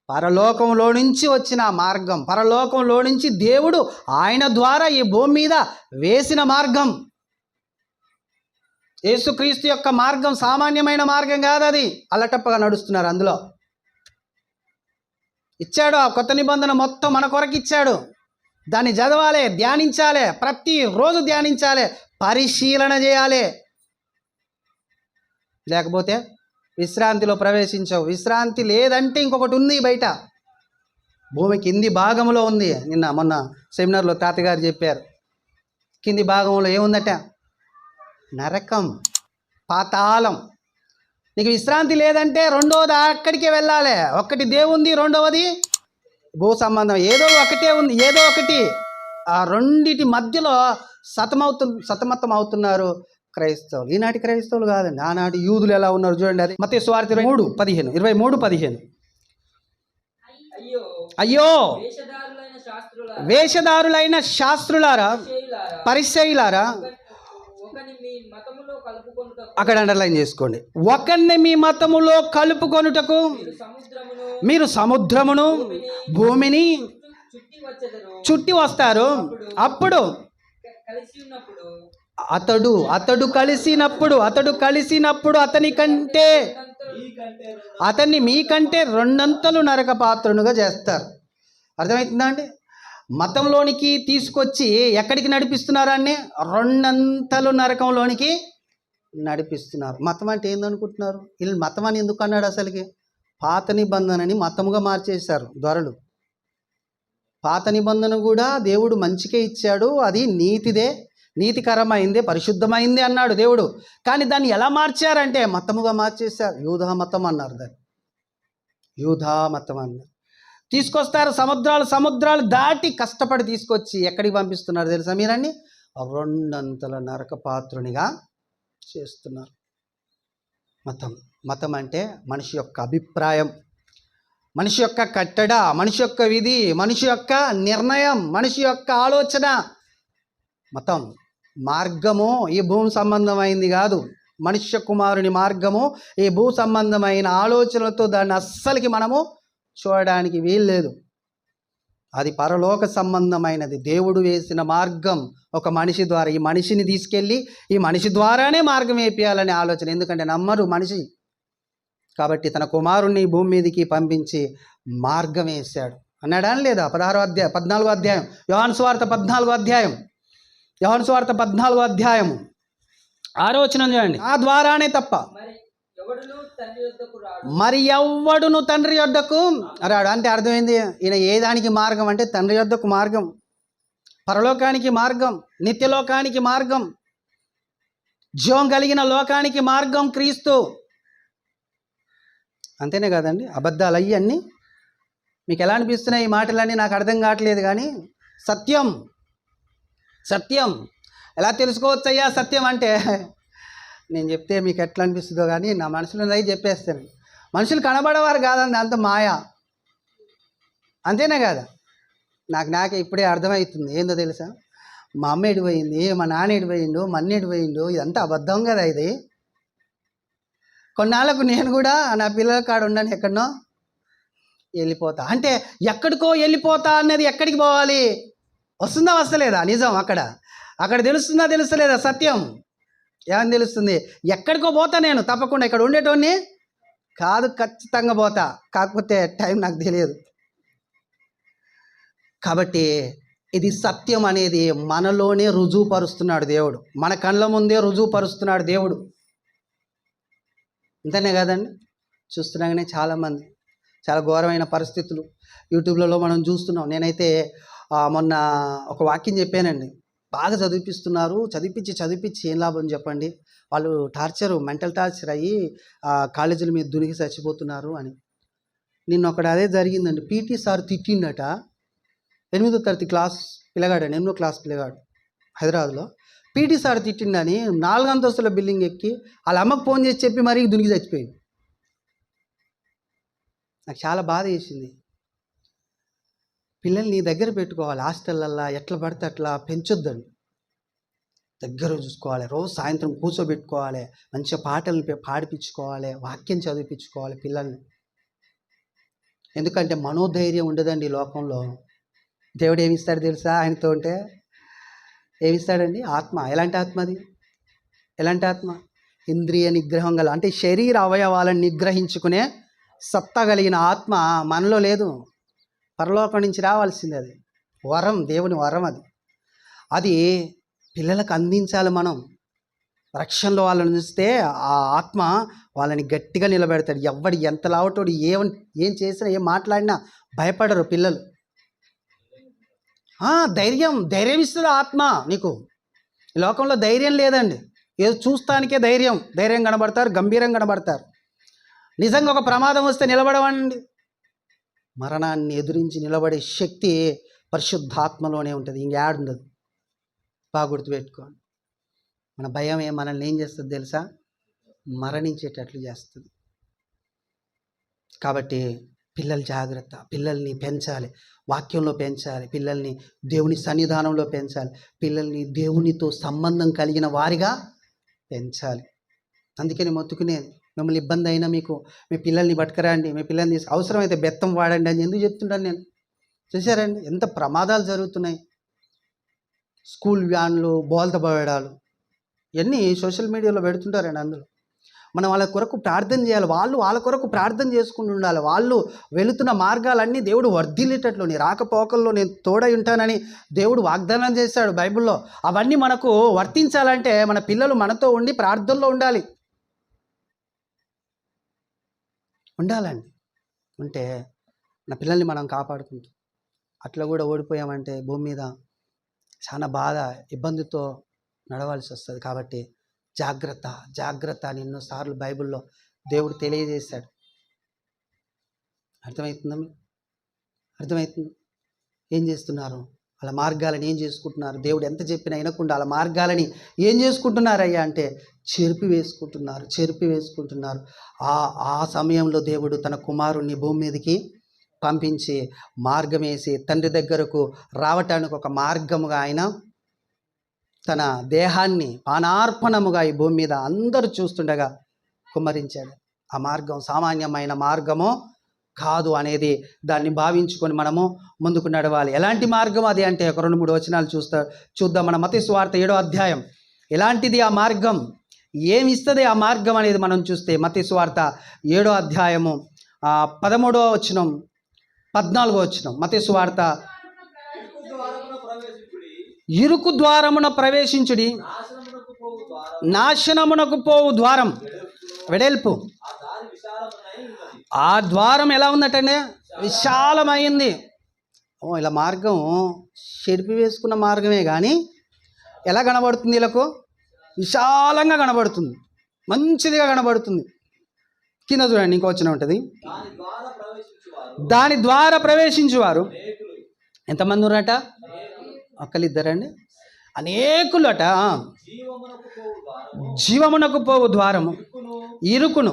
పరలోకంలో నుంచి వచ్చిన మార్గం, పరలోకంలో నుంచి దేవుడు ఆయన ద్వారా ఈ భూమి మీద వేసిన మార్గం. యేసుక్రీస్తు యొక్క మార్గం సామాన్యమైన మార్గం కాదు. అది అల్లటప్పగా నడుస్తున్నారు. అందులో ఇచ్చాడు ఆ కొత్త నిబంధన మొత్తం మన కొరకు ఇచ్చాడు. దాన్ని చదవాలి, ధ్యానించాలి, ప్రతిరోజు ధ్యానించాలి, పరిశీలన చేయాలి. లేకపోతే విశ్రాంతిలో ప్రవేశించవు. విశ్రాంతి లేదంటే ఇంకొకటి ఉంది బయట. భూమి కింది భాగంలో ఉంది. మొన్న సెమినార్లో తాతగారు చెప్పారు, కింది భాగంలో ఏముందట? నరకం, పాతాళం. నీకు విశ్రాంతి లేదంటే రెండవది అక్కడికే వెళ్ళాలి. ఒకటి దేవుంది, రెండవది భూ సంబంధం. ఏదో ఒకటే ఉంది, ఏదో ఒకటి. ఆ రెండిటి మధ్యలో సతమతం అవుతున్నారు క్రైస్తవులు. ఈనాటి క్రైస్తవులు కాదండి, ఆనాటి యూదులు ఎలా ఉన్నారు చూడండి. అది మత్తయి సువార్త 23:15. అయ్యో అయ్యో వేషధారులైన శాస్త్రులారా, వేషధారులైన శాస్త్రులారా, పరిసయ్యులారా, పరిసయ్యులారా. ఒకని మీ మతములో కలుపుకొనుటకు అక్కడ అండర్లైన్ చేసుకోండి. ఒకరిని మీ మతములో కలుపుకొనుటకు మీరు సముద్రమును భూమిని చుట్టి వచ్చెదరు. చుట్టి వస్తారు. అప్పుడు కలిసి ఉన్నప్పుడు అతడు కలిసినప్పుడు అతన్ని మీకంటే రెండంతలు నరక పాత్రునిగా చేస్తారు. అర్థమవుతుందా అండి? మతంలోనికి తీసుకొచ్చి ఎక్కడికి నడిపిస్తున్నారాన్ని? రెండంతలు నరకంలోనికి నడిపిస్తున్నారు. మతం అంటే ఏందనుకుంటున్నారు? వీళ్ళు మతం అని ఎందుకు అన్నాడు అసలుకి? పాత నిబంధనని మతముగా మార్చేశారు దొరలు. పాత నిబంధన కూడా దేవుడు మంచికే ఇచ్చాడు, అది నీతికరమైందే, పరిశుద్ధమైందే అన్నాడు దేవుడు. కానీ దాన్ని ఎలా మార్చారంటే మతముగా మార్చేశారు. యూదా మతం అన్నారు దాన్ని, యూదా మతం అన్నారు. తీసుకొస్తారు, సముద్రాలు దాటి కష్టపడి తీసుకొచ్చి ఎక్కడికి పంపిస్తున్నారు తెలుసా మీరన్నీ? రెండంతల నరక పాత్రునిగా చేస్తున్నారు. మతం అంటే మనిషి యొక్క అభిప్రాయం, మనిషి యొక్క కట్టడ, మనిషి యొక్క విధి, మనిషి యొక్క నిర్ణయం, మనిషి యొక్క ఆలోచన. మతం మార్గము ఈ భూమి సంబంధమైంది కాదు. మనుష్య కుమారుని మార్గము ఈ భూ సంబంధమైన ఆలోచనలతో దాన్ని అస్సలకి మనము చూడడానికి వీల్లేదు. అది పరలోక సంబంధమైనది. దేవుడు వేసిన మార్గం ఒక మనిషి ద్వారా. ఈ మనిషిని తీసుకెళ్ళి ఈ మనిషి ద్వారానే మార్గం వేపియాలనే ఆలోచన. ఎందుకంటే నమ్మరు మనిషి కాబట్టి తన కుమారుణ్ణి భూమి మీదకి పంపించి మార్గం వేశాడు అన్నాడా లేదా? 14వ అధ్యాయం యోహాను సువార్త 14వ అధ్యాయము ఆలోచన చూడండి. ఆ ద్వారానే తప్ప మరి ఎవ్వడును తండ్రి యొద్దకు రాడు. అంటే అర్థమైంది, ఈయన ఏ దానికి మార్గం అంటే తండ్రి యొద్దకు మార్గం, పరలోకానికి మార్గం, నిత్యలోకానికి మార్గం, జీవం కలిగిన లోకానికి మార్గం క్రీస్తు. అంతేనే కాదండి? అబద్ధాలు అయ్యి అన్నీ మీకు ఎలా అనిపిస్తున్నాయి? ఈ మాటలన్నీ నాకు అర్థం కావట్లేదు. కానీ సత్యం ఎలా తెలుసుకోవచ్చయ్యా సత్యం అంటే? నేను చెప్తే మీకు ఎట్లా అనిపిస్తుందో కానీ నా మనసులో అయి చెప్పేస్తాను. మనుషులు కనబడేవారు కాదండి, అంత మాయా. అంతేనే కదా? నాకే ఇప్పుడే అర్థమవుతుంది. ఏందో తెలుసా? మా అమ్మ ఎడిపోయింది, మా నాన్న ఎడిపోయిండు, మా అన్న ఎడిపోయిండు, ఇదంతా అబద్ధం కదా. ఇది కొన్నాళ్ళకు నేను కూడా నా పిల్లల కాడ ఉండను, ఎక్కడనో వెళ్ళిపోతా. అంటే ఎక్కడికో వెళ్ళిపోతా అన్నది ఎక్కడికి పోవాలి? వస్తుందా వస్తలేదా? నిజం అక్కడ తెలుస్తలేదా సత్యం? ఏమని తెలుస్తుంది? ఎక్కడికో పోతా నేను, తప్పకుండా ఇక్కడ ఉండేటోని కాదు, ఖచ్చితంగా పోతా. కాకపోతే టైం నాకు తెలియదు. కాబట్టి ఇది సత్యం అనేది మనలోనే రుజువుపరుస్తున్నాడు దేవుడు, మన కళ్ళ ముందే రుజువుపరుస్తున్నాడు దేవుడు. అంతేనే కాదండి? చూస్తున్నాగానే చాలామంది చాలా ఘోరమైన పరిస్థితులు యూట్యూబ్లలో మనం చూస్తున్నాం. నేనైతే మొన్న ఒక వాక్యం చెప్పానండి. బాగా చదివిపించి ఏం లాభం చెప్పండి? వాళ్ళు మెంటల్ టార్చర్ అయ్యి కాలేజీల మీద దునికి చచ్చిపోతున్నారు అని. నిన్న ఒకటి అదే జరిగిందండి. పీటీ సార్ తిట్టిండట. 8వ తరగతి క్లాస్ పిల్లగాడు, 8వ క్లాస్ పిల్లగాడు హైదరాబాద్లో. పీటీ సార్ తిట్టిండని 4 అంతస్తుల బిల్డింగ్ ఎక్కి వాళ్ళ అమ్మకు ఫోన్ చేసి చెప్పి మరీ దునికి చచ్చిపోయింది. నాకు చాలా బాధ వేసింది. పిల్లల్ని దగ్గర పెట్టుకోవాలి. హాస్టల్లల్లా ఎట్లా పడితే అట్లా పెంచొద్దండి. దగ్గర చూసుకోవాలి. రోజు సాయంత్రం కూర్చోబెట్టుకోవాలి, మంచిగా పాటలు పాడిపించుకోవాలి, వాక్యం చదివిపించుకోవాలి పిల్లల్ని. ఎందుకంటే మనోధైర్యం ఉండదండి ఈ లోకంలో. దేవుడు ఏమిస్తాడు తెలుసా? ఆయనతో ఉంటే ఏమిస్తాడండి? ఆత్మ. ఎలాంటి ఆత్మ అది? ఎలాంటి ఆత్మ? ఇంద్రియ నిగ్రహం గల, అంటే శరీర అవయవాలను నిగ్రహించుకునే సత్తా కలిగిన ఆత్మ మనలో లేదు. పరలోకం నుంచి రావాల్సింది. అది వరం, దేవుని వరం. అది పిల్లలకు అందించాలి మనం. రక్షణలో వాళ్ళని ఉంచితే ఆ ఆత్మ వాళ్ళని గట్టిగా నిలబెడతాడు. ఎవడు ఎంత లావటోడు ఏం చేసినా ఏం మాట్లాడినా భయపడరు పిల్లలు. ధైర్యం ఇస్తుంది ఆత్మ నీకు. ఈ లోకంలో ధైర్యం లేదండి. ఏదో చూస్తానికే ధైర్యం కనబడతారు, గంభీరంగా కనబడతారు. నిజంగా ఒక ప్రమాదం వస్తే నిలబడవండి. మరణాన్ని ఎదురించి నిలబడే శక్తి పరిశుద్ధాత్మలోనే ఉంటుంది, ఇంకేడుండదు. బాగా గుర్తుపెట్టుకోండి. మన భయం మనల్ని ఏం చేస్తుంది తెలుసా? మరణించేటట్లు చేస్తుంది. కాబట్టి పిల్లలు జాగ్రత్త. పిల్లల్ని పెంచాలి, వాక్యంలో పెంచాలి, పిల్లల్ని దేవుని సన్నిధానంలో పెంచాలి, పిల్లల్ని దేవునితో సంబంధం కలిగిన వారిగా పెంచాలి. అందుకని మొత్తుకునేది, మిమ్మల్ని ఇబ్బంది అయినా మీకు మీ పిల్లల్ని పట్టుకురండి, మీ పిల్లల్ని అవసరమైతే బెత్తం వాడండి అని ఎందుకు చెప్తుంటాను నేను. చూసారండి ఎంత ప్రమాదాలు జరుగుతున్నాయి. స్కూల్ వ్యాన్లు బోల్త పోయడాలు ఇవన్నీ సోషల్ మీడియాలో పెడుతుంటారండి. అందులో మనం వాళ్ళ కొరకు ప్రార్థన చేయాలి. వాళ్ళ కొరకు ప్రార్థన చేసుకుంటూ ఉండాలి. వాళ్ళు వెళుతున్న మార్గాలన్నీ దేవుడు వర్ధిల్లేటట్లు, నీ రాకపోకల్లో నేను తోడై ఉంటానని దేవుడు వాగ్దానం చేశాడు బైబిల్లో. అవన్నీ మనకు వర్తించాలంటే మన పిల్లలు మనతో ఉండి ప్రార్థనలో ఉండాలండి. ఉంటే మన పిల్లల్ని మనం కాపాడుకుంటాం. అట్లా కూడా ఓడిపోయామంటే భూమి మీద చాలా బాధ, ఇబ్బందితో నడవాల్సి వస్తుంది. కాబట్టి జాగ్రత్త అని ఎన్నోసార్లు బైబిల్లో దేవుడు తెలియజేశాడు. అర్థమవుతుందా మీకు? అర్థమవుతుంది? ఏం చేస్తున్నారు? వాళ్ళ మార్గాలని ఏం చేసుకుంటున్నారు? దేవుడు ఎంత చెప్పినా వినకుండా వాళ్ళ మార్గాలని ఏం చేసుకుంటున్నారయ్యా అంటే చెరిపి వేసుకుంటున్నారు. ఆ సమయంలో దేవుడు తన కుమారుణ్ణి భూమి మీదకి పంపించి మార్గం వేసి తండ్రి దగ్గరకు రావటానికి ఒక మార్గముగా ఆయన తన దేహాన్ని పానార్పణముగా ఈ భూమి మీద అందరూ చూస్తుండగా కుమ్మరించాడు. ఆ మార్గం సామాన్యమైన మార్గమో కాదు అనేది దాన్ని భావించుకొని మనము ముందుకు నడవాలి. ఎలాంటి మార్గం అది అంటే ఒక 2-3 వచనాలు చూద్దాం. మన మత్తయి సువార్త 7వ అధ్యాయం. ఎలాంటిది ఆ మార్గం, ఏమి ఇస్తుంది ఆ మార్గం అనేది మనం చూస్తే మత్తయి సువార్త 7వ అధ్యాయము 13వ వచనం 14వ వచనం. మత్తయి సువార్త ఇరుకు ద్వారమున ప్రవేశించుడి, నాశనమునకు పోవు ద్వారం వెడల్పు. ఆ ద్వారం ఎలా ఉందటండి? విశాలమైంది. ఇలా మార్గం చెరిపి వేసుకున్న మార్గమే కానీ ఎలా కనబడుతుంది? వీళ్ళకు విశాలంగా కనబడుతుంది, మంచిదిగా కనబడుతుంది. కింద చూడండి, ఇంకో వచనం ఉంటుంది. దాని ద్వారా ప్రవేశించువారు ఎంతమంది ఉన్నారట? ఒక్కరిద్దరండి, అనేకులట. జీవమునకు పోవు ద్వారము ఇరుకును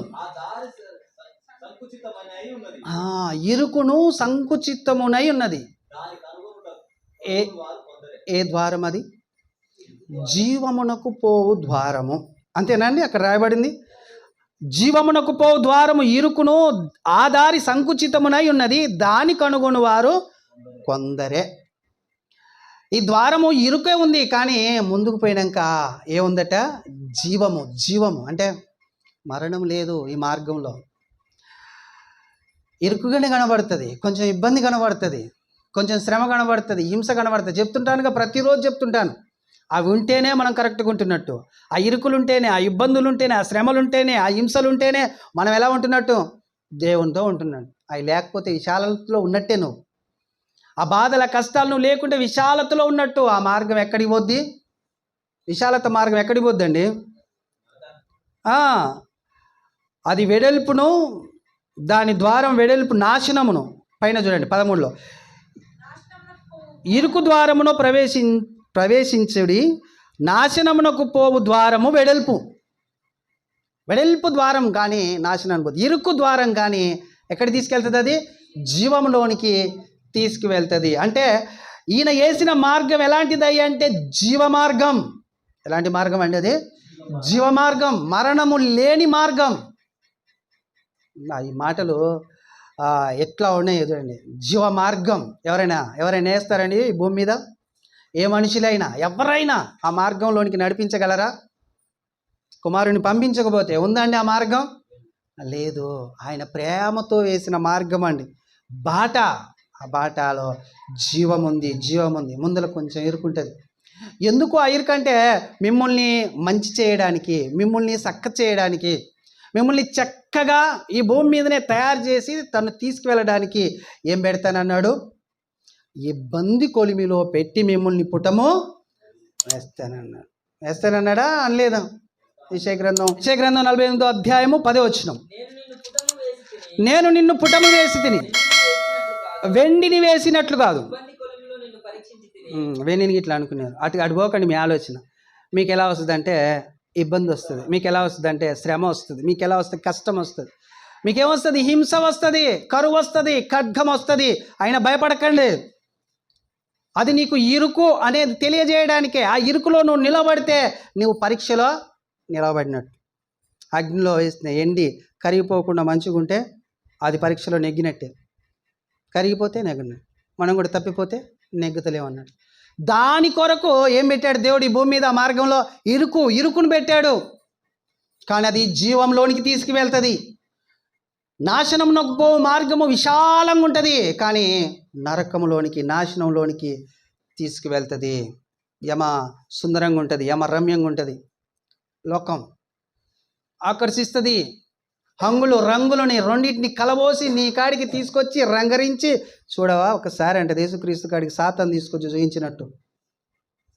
సంకుచితమునై ఉన్నది. ఏ ద్వారం అది? జీవమునకు పోవు ద్వారము. అంతేనండి, అక్కడ రాయబడింది. జీవమునకు పోవు ద్వారము ఇరుకును, ఆ దారి సంకుచితమునై ఉన్నది, దాని కనుగొని వారు కొందరే. ఈ ద్వారము ఇరుకే ఉంది, కానీ ముందుకు పోయినాక ఏముందట? జీవము అంటే మరణం లేదు. ఈ మార్గంలో ఇరుకుగానే కనబడుతుంది, కొంచెం ఇబ్బంది కనబడుతుంది, కొంచెం శ్రమ కనబడుతుంది, హింస కనబడుతుంది. చెప్తుంటానుగా, ప్రతిరోజు చెప్తుంటాను. అవి ఉంటేనే మనం కరెక్ట్గా ఉంటున్నట్టు. ఆ ఇరుకులు ఉంటేనే, ఆ ఇబ్బందులు ఉంటేనే, ఆ శ్రమలు ఉంటేనే, ఆ హింసలు ఉంటేనే మనం ఎలా ఉంటున్నట్టు? దేవునితో ఉంటున్నాడు. అవి లేకపోతే విశాలతలో ఉన్నట్టే నువ్వు. ఆ బాధల కష్టాలు నువ్వు లేకుంటే విశాలతలో ఉన్నట్టు. ఆ మార్గం ఎక్కడికి పోద్ది? విశాలత మార్గం ఎక్కడికి పోద్దండి? అది వెడల్పును, దాని ద్వారం వెడల్పు నాశనమును. పైన చూడండి 13లో, ఇరుకు ద్వారమును ప్రవేశించుడి, నాశనమునకు పోవు ద్వారము వెడల్పు ద్వారం కానీ నాశనం పోదు. ఇరుకు ద్వారం కానీ ఎక్కడికి తీసుకెళ్తుంది? అది జీవంలోనికి తీసుకువెళ్తుంది. అంటే ఈయన వేసిన మార్గం ఎలాంటిది అంటే జీవమార్గం. ఎలాంటి మార్గం అండి అది? జీవమార్గం, మరణము లేని మార్గం. ఈ మాటలు ఎట్లా ఉన్నాయి చూడండి. జీవమార్గం ఎవరైనా వేస్తారండి ఈ భూమి మీద? ఏ మనుషులైనా ఎవరైనా ఆ మార్గంలోనికి నడిపించగలరా? కుమారుని పంపించకపోతే ఉందండి ఆ మార్గం? లేదు. ఆయన ప్రేమతో వేసిన మార్గం అండి, బాట. ఆ బాటలో జీవం ఉంది. ముందర కొంచెం ఇరుకుంటుంది, ఎందుకు ఆ ఇరుకంటే మిమ్మల్ని మంచి చేయడానికి, మిమ్మల్ని చక్క చేయడానికి, మిమ్మల్ని చక్కగా ఈ భూమి మీదనే తయారు చేసి తను తీసుకువెళ్ళడానికి ఏం పెడతానన్నాడు? ఇబ్బంది కొలిమిలో పెట్టి మిమ్మల్ని పుటము వేస్తానన్నాడా? అనలేదా? యెషయా గ్రంథం 48వ అధ్యాయము 10వ వచనం. నేను నిన్ను పుటము వేసి నేను నిన్ను పుటము వేసి తిని, తిని వెండిని వేసినట్లు కాదు. ఇబ్బంది కొలమిలో నిన్ను పరీక్షించి తిని. వెండిని ఇట్లా అనుకున్నారు. అటుపోకండి. మీ ఆలోచన మీకు ఎలా వస్తుంది అంటే ఇబ్బంది వస్తుంది, మీకు ఎలా వస్తుంది అంటే శ్రమ వస్తుంది, మీకు ఎలా వస్తుంది కష్టం వస్తుంది, మీకేమొస్తుంది? హింస వస్తుంది, కరువు వస్తుంది, ఖడ్గం వస్తుంది. అయినా భయపడకండి. అది నీకు ఇరుకు అనేది తెలియజేయడానికే. ఆ ఇరుకులో నువ్వు నిలబడితే నువ్వు పరీక్షలో నిలబడినట్టు. అగ్నిలో వేసిన ఎండి కరిగిపోకుండా మంచిగుంటే అది పరీక్షలో నెగ్గినట్టే. కరిగిపోతే నెగ్గినట్టు. మనం కూడా తప్పిపోతే నెగ్గుతలేమన్నట్టు. దాని కొరకు ఏం పెట్టాడు దేవుడు? ఈ భూమి మీద మార్గంలో ఇరుకును పెట్టాడు. కానీ అది జీవంలోనికి తీసుకువెళ్తుంది. నాశనం నొక్కో మార్గము విశాలంగా ఉంటుంది, కానీ నరకములోనికి, నాశనంలోనికి తీసుకువెళ్తుంది. యమ సుందరంగా ఉంటుంది, యమ రమ్యంగా ఉంటుంది. లోకం ఆకర్షిస్తుంది. హంగులు రంగులని రెండింటిని కలబోసి నీ కాడికి తీసుకొచ్చి రంగరించి చూడవా ఒకసారి అంటే యేసుక్రీస్తు కాడికి సాతాను తీసుకొచ్చి చూయించినట్టు.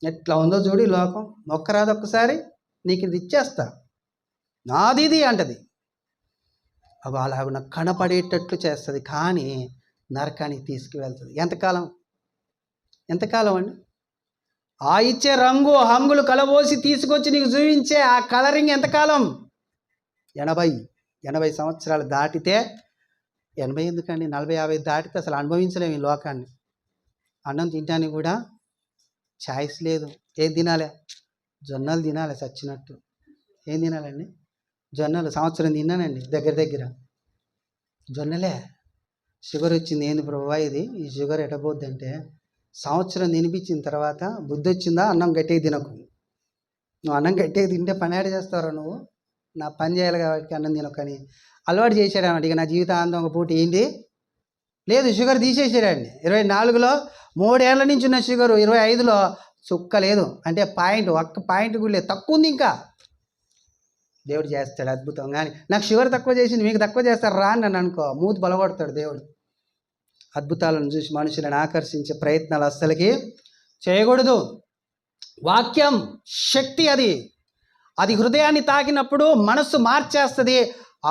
ఎట్లా ఉందో చూడు లోకం. ఒక్కరాదు ఒక్కసారి నీకు ఇది ఇచ్చేస్తా, నాది ఇది అంటది. అవి అలాగున కనపడేటట్లు చేస్తుంది, కానీ నరకానికి తీసుకువెళ్తుంది. ఎంతకాలం అండి? ఆ ఇచ్చే హంగులు కలబోసి తీసుకొచ్చి నీకు చూపించే ఆ కలరింగ్ ఎంతకాలం? 80 సంవత్సరాలు దాటితే, 80 ఎందుకండి, 40-50 దాటితే అసలు అనుభవించలేము ఈ లోకాన్ని. అన్నం తినడానికి కూడా ఛాయిస్ లేదు. ఏం తినాలి? జొన్నలు తినాలి చచ్చినట్టు. ఏం తినాలండి? జొన్నలు. సంవత్సరం తిన్నానండి దగ్గర జొన్నలే. షుగర్ వచ్చింది. ఏంది ప్రభా ఇది? ఈ షుగర్ ఎటపోద్దంటే, సంవత్సరం తినిపించిన తర్వాత బుద్ధి వచ్చిందా? అన్నం గట్టిగా తినకు. నువ్వు అన్నం గట్టిగా తింటే పని ఆడ చేస్తావురా నువ్వు? నా పని చేయాలి కాబట్టి అన్నం తినకని అలవాటు చేశాడు అన్నమాట. ఇక నా జీవితాంతం ఒక పూట ఏంటి లేదు, షుగర్ తీసేసాడండి. 24లో 3 ఏళ్ల నుంచి ఉన్న షుగరు 25లో చుక్క లేదు. అంటే ఒక్క పాయింట్ కూడా లేదు, తక్కువ ఉంది. ఇంకా దేవుడు చేస్తాడు అద్భుతం. కానీ నాకు షుగర్ తక్కువ చేసింది, మీకు తక్కువ చేస్తారు రా అని నన్ను అనుకో, మూతి బలగొడతాడు దేవుడు. అద్భుతాలను చూసి మనుషులను ఆకర్షించే ప్రయత్నాలు అస్సలకి చేయకూడదు. వాక్యం శక్తి, అది హృదయాన్ని తాకినప్పుడు మనస్సు మార్చేస్తుంది.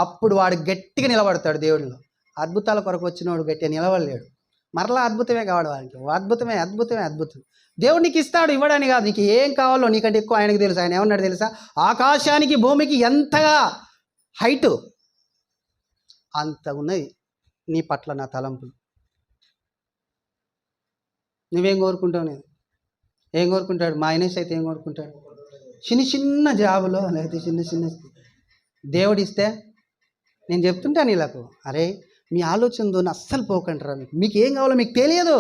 అప్పుడు వాడు గట్టిగా నిలబడతాడు దేవుడిలో. అద్భుతాల కొరకు వచ్చినవాడు గట్టిగా నిలబడలేడు. మరలా అద్భుతమే కావడం వానికి. అద్భుతం దేవుడు నీకు ఇస్తాడు, ఇవ్వడానికి కాదు. నీకు ఏం కావాలో నీకంటే ఎక్కువ ఆయనకు తెలుసు. ఆయన ఏమన్నాడు తెలుసా? ఆకాశానికి భూమికి ఎంతగా హైటు అంత ఉన్నది నీ పట్ల నా తలంపులు. నువ్వేం కోరుకుంటావు? నేను ఏం కోరుకుంటాడు? మా ఆయనేసి అయితే ఏం కోరుకుంటాడు? చిన్న జాబులో, లేకపోతే చిన్న దేవుడు ఇస్తే నేను చెప్తుంటాను వీళ్ళకు, అరే మీ ఆలోచనతో అస్సలు పోకంటారా, మీకు ఏం కావాలో మీకు తెలియదు.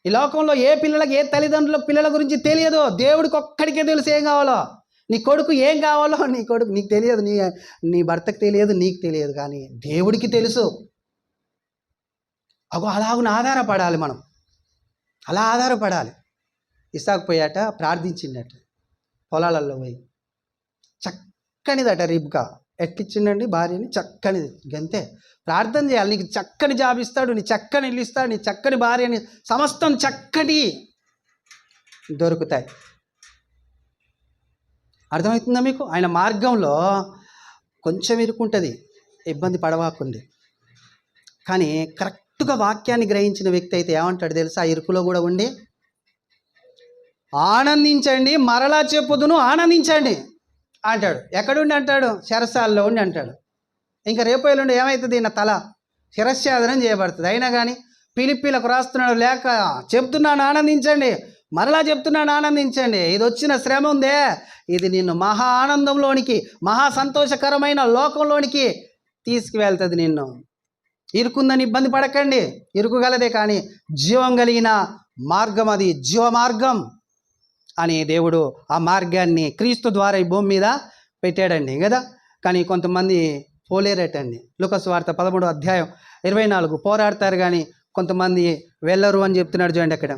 ఈ లోకంలో ఏ పిల్లలకి, ఏ తల్లిదండ్రుల పిల్లల గురించి తెలియదు. దేవుడికి ఒక్కడికే తెలుసు ఏం కావాలో. నీ కొడుకు ఏం కావాలో నీకు తెలియదు, నీ భర్తకు తెలియదు, నీకు తెలియదు, కానీ దేవుడికి తెలుసు. అలాగున ఆధారపడాలి మనం, అలా ఆధారపడాలి. ఇసాకు పోయాట, ప్రార్థించిండట పొలాలలో పోయి. చక్కనిదట రిబ్కా. ఎట్లిచ్చిండండి భార్యని? చక్కనిది. గంతే. ప్రార్థన చేయాలి. నీకు చక్కని జాబ్ ఇస్తాడు, నీ చక్కని ఇల్లు ఇస్తాడు, నీ చక్కని భార్యని, సమస్తం చక్కటి దొరుకుతాయి. అర్థమవుతుందా మీకు? ఆయన మార్గంలో కొంచెం ఇరుకుంటుంది, ఇబ్బంది పడవాకుంది. కానీ కరెక్ట్గా వాక్యాన్ని గ్రహించిన వ్యక్తి అయితే ఏమంటాడు తెలుసా? ఆ ఇరుకులో కూడా ఉండి ఆనందించండి, మరలా చెప్పుదును ఆనందించండి అంటాడు. ఎక్కడుండి అంటాడు? శరసాల్లో ఉండి అంటాడు. ఇంకా రేపు ఎల్లుండి ఏమవుతుంది? నా తల శిరశ్ఛేదనం చేయబడుతుంది. అయినా కానీ పిలిపిలకు రాస్తున్నాడు, లేక చెప్తున్నాను ఆనందించండి, మరలా చెప్తున్నాను ఆనందించండి. ఇది వచ్చిన శ్రమ ఉందే, ఇది నిన్ను మహా ఆనందంలోనికి, మహా సంతోషకరమైన లోకంలోనికి తీసుకువెళ్తుంది. నిన్ను ఇరుకుందని ఇబ్బంది పడకండి. ఇరుకుగలదే, కానీ జీవం కలిగిన మార్గం, అది జీవమార్గం అని దేవుడు ఆ మార్గాన్ని క్రీస్తు ద్వారా ఈ భూమి మీద పెట్టాడండి కదా. కానీ కొంతమంది పోలేరటండి. లూకా సువార్త 13వ అధ్యాయం 24. పోరాడతారు కానీ కొంతమంది వెళ్ళరు అని చెప్తున్నాడు. చూడండి అక్కడ.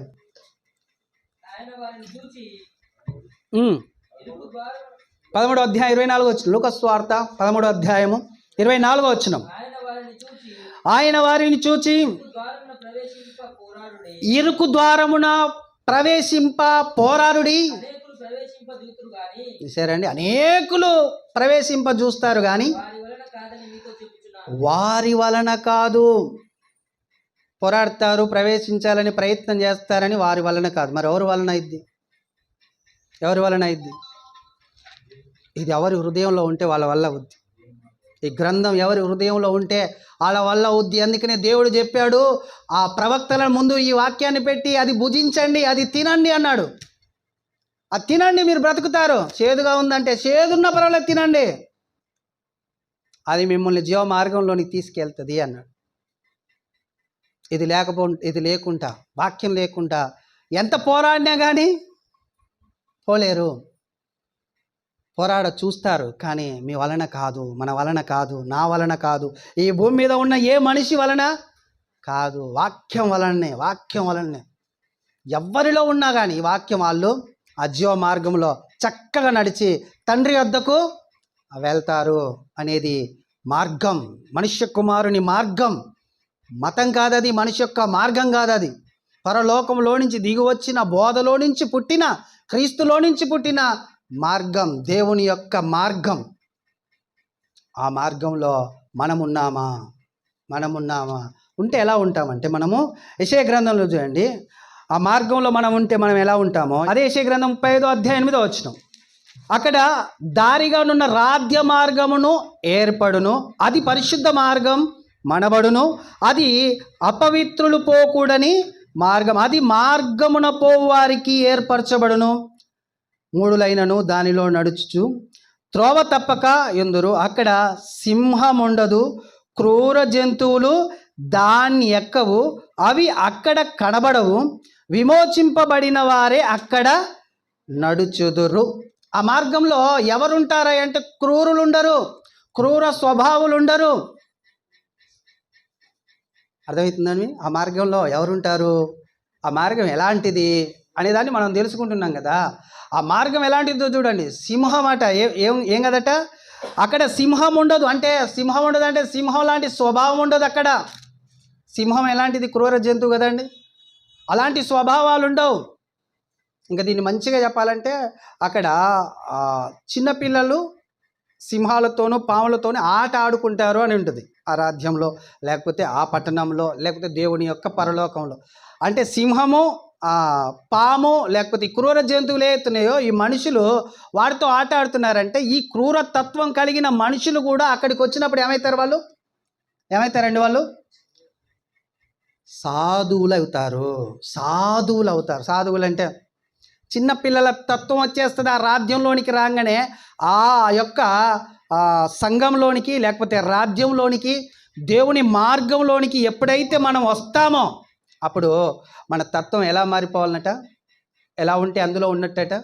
ఆయన వారిని చూసి ఇరుకు ద్వారం 13వ అధ్యాయం 24 వచ్చిన లూకాసు వార్త 13వ అధ్యాయము 24 వచ్చిన ఆయన వారిని చూచి ఇరుకు ద్వారమున ప్రవేశింప పోరాడుడి. అనేకులు ప్రవేశింప దూతురు గాని చూసారండి, అనేకులు ప్రవేశింప చూస్తారు కానీ వారి వలన కాదని మీతో చెప్పుచున్నాను. వారి వలన కాదు. పోరాడతారు, ప్రవేశించాలని ప్రయత్నం చేస్తారని వారి వలన కాదు. మరి ఎవరి వలన అయింది? ఎవరి వలన అయింది? ఇది ఎవరి హృదయంలో ఉంటే వాళ్ళ వల్ల అవుద్ది. ఈ గ్రంథం ఎవరి హృదయంలో ఉంటే వాళ్ళ వల్ల అవుద్ది. అందుకనే దేవుడు చెప్పాడు, ఆ ప్రవక్తల ముందు ఈ వాక్యాన్ని పెట్టి అది భుజించండి, అది తినండి అన్నాడు. అది తినండి, మీరు బ్రతుకుతారు. చేదుగా ఉందంటే చేదున్న పర్వాలేదు తినండి, అది మిమ్మల్ని జీవ మార్గంలోనికి తీసుకెళ్తుంది అన్నాడు. ఇది లేకుండా, వాక్యం లేకుండా ఎంత పోరాడినా కానీ పోలేరు. పోరాడ చూస్తారు కానీ మీ వలన కాదు, మన వలన కాదు, నా వలన కాదు, ఈ భూమి మీద ఉన్న ఏ మనిషి వలన కాదు, వాక్యం వలనే. ఎవ్వరిలో ఉన్నా కానీ ఈ వాక్యం వాళ్ళు ఆ జీవ మార్గంలో చక్కగా నడిచి తండ్రి వద్దకు వెళ్తారు అనేది మార్గం. మనుష్య కుమారుని మార్గం. మతం కాదది, మనిషి యొక్క మార్గం కాదది. పరలోకంలో నుంచి దిగి వచ్చిన బోధలో నుంచి పుట్టిన, క్రీస్తులో నుంచి పుట్టిన మార్గం, దేవుని యొక్క మార్గం. ఆ మార్గంలో మనమున్నామా? ఉంటే ఎలా ఉంటామంటే, మనము యెషయా గ్రంథంలో చూడండి, ఆ మార్గంలో మనం ఉంటే మనం ఎలా ఉంటామో అదే యెషయా గ్రంథం 35వ అధ్యాయం 8వ వచనం. అక్కడ దారిగానున్న రాధ్య మార్గమును ఏర్పడును, అది పరిశుద్ధ మార్గం మనబడును, అది అపవిత్రులు పోకూడని మార్గం, అది మార్గమున పోవారికి ఏర్పరచబడును. 3 లైనను దానిలో నడుచుచు త్రోవ తప్పక ఎందురు, అక్కడ సింహం ఉండదు, క్రూర జంతువులు దాన్ని ఎక్కవు, అవి అక్కడ కనబడవు, విమోచింపబడిన వారే అక్కడ నడుచుదురు. ఆ మార్గంలో ఎవరుంటారా అంటే క్రూరులు ఉండరు, క్రూర స్వభావులు ఉండరు. అర్థమవుతుందని? ఆ మార్గంలో ఎవరుంటారు, ఆ మార్గం ఎలాంటిది అనేదాన్ని మనం తెలుసుకుంటున్నాం కదా. ఆ మార్గం ఎలాంటిదో చూడండి. సింహం అట ఏం కదట, అక్కడ సింహం ఉండదు. అంటే సింహం ఉండదు అంటే సింహం లాంటి స్వభావం ఉండదు అక్కడ. సింహం ఎలాంటిది? క్రూర జంతువు కదండి, అలాంటి స్వభావాలు ఉండవు. ఇంకా దీన్ని మంచిగా చెప్పాలంటే అక్కడ చిన్నపిల్లలు సింహాలతోనూ పాములతోనూ ఆట ఆడుకుంటారు అని ఉంటుంది ఆ రాజ్యంలో, లేకపోతే ఆ పట్టణంలో, లేకపోతే దేవుని యొక్క పరలోకంలో. అంటే సింహము, పాము, లేకపోతే ఈ క్రూర జంతువులు ఏతున్నాయో ఈ మనుషులు వాటితో ఆట ఆడుతున్నారంటే, ఈ క్రూర తత్వం కలిగిన మనుషులు కూడా అక్కడికి వచ్చినప్పుడు ఏమవుతారండి వాళ్ళు? సాధువులు అవుతారు. సాధువులు అంటే చిన్నపిల్లల తత్వం వచ్చేస్తుంది ఆ రాజ్యంలోనికి రాగానే. ఆ యొక్క సంఘంలోనికి, లేకపోతే రాజ్యంలోనికి, దేవుని మార్గంలోనికి ఎప్పుడైతే మనం వస్తామో అప్పుడు మన తత్వం ఎలా మారిపోవాలన్నట, ఎలా ఉంటే అందులో ఉన్నట్టట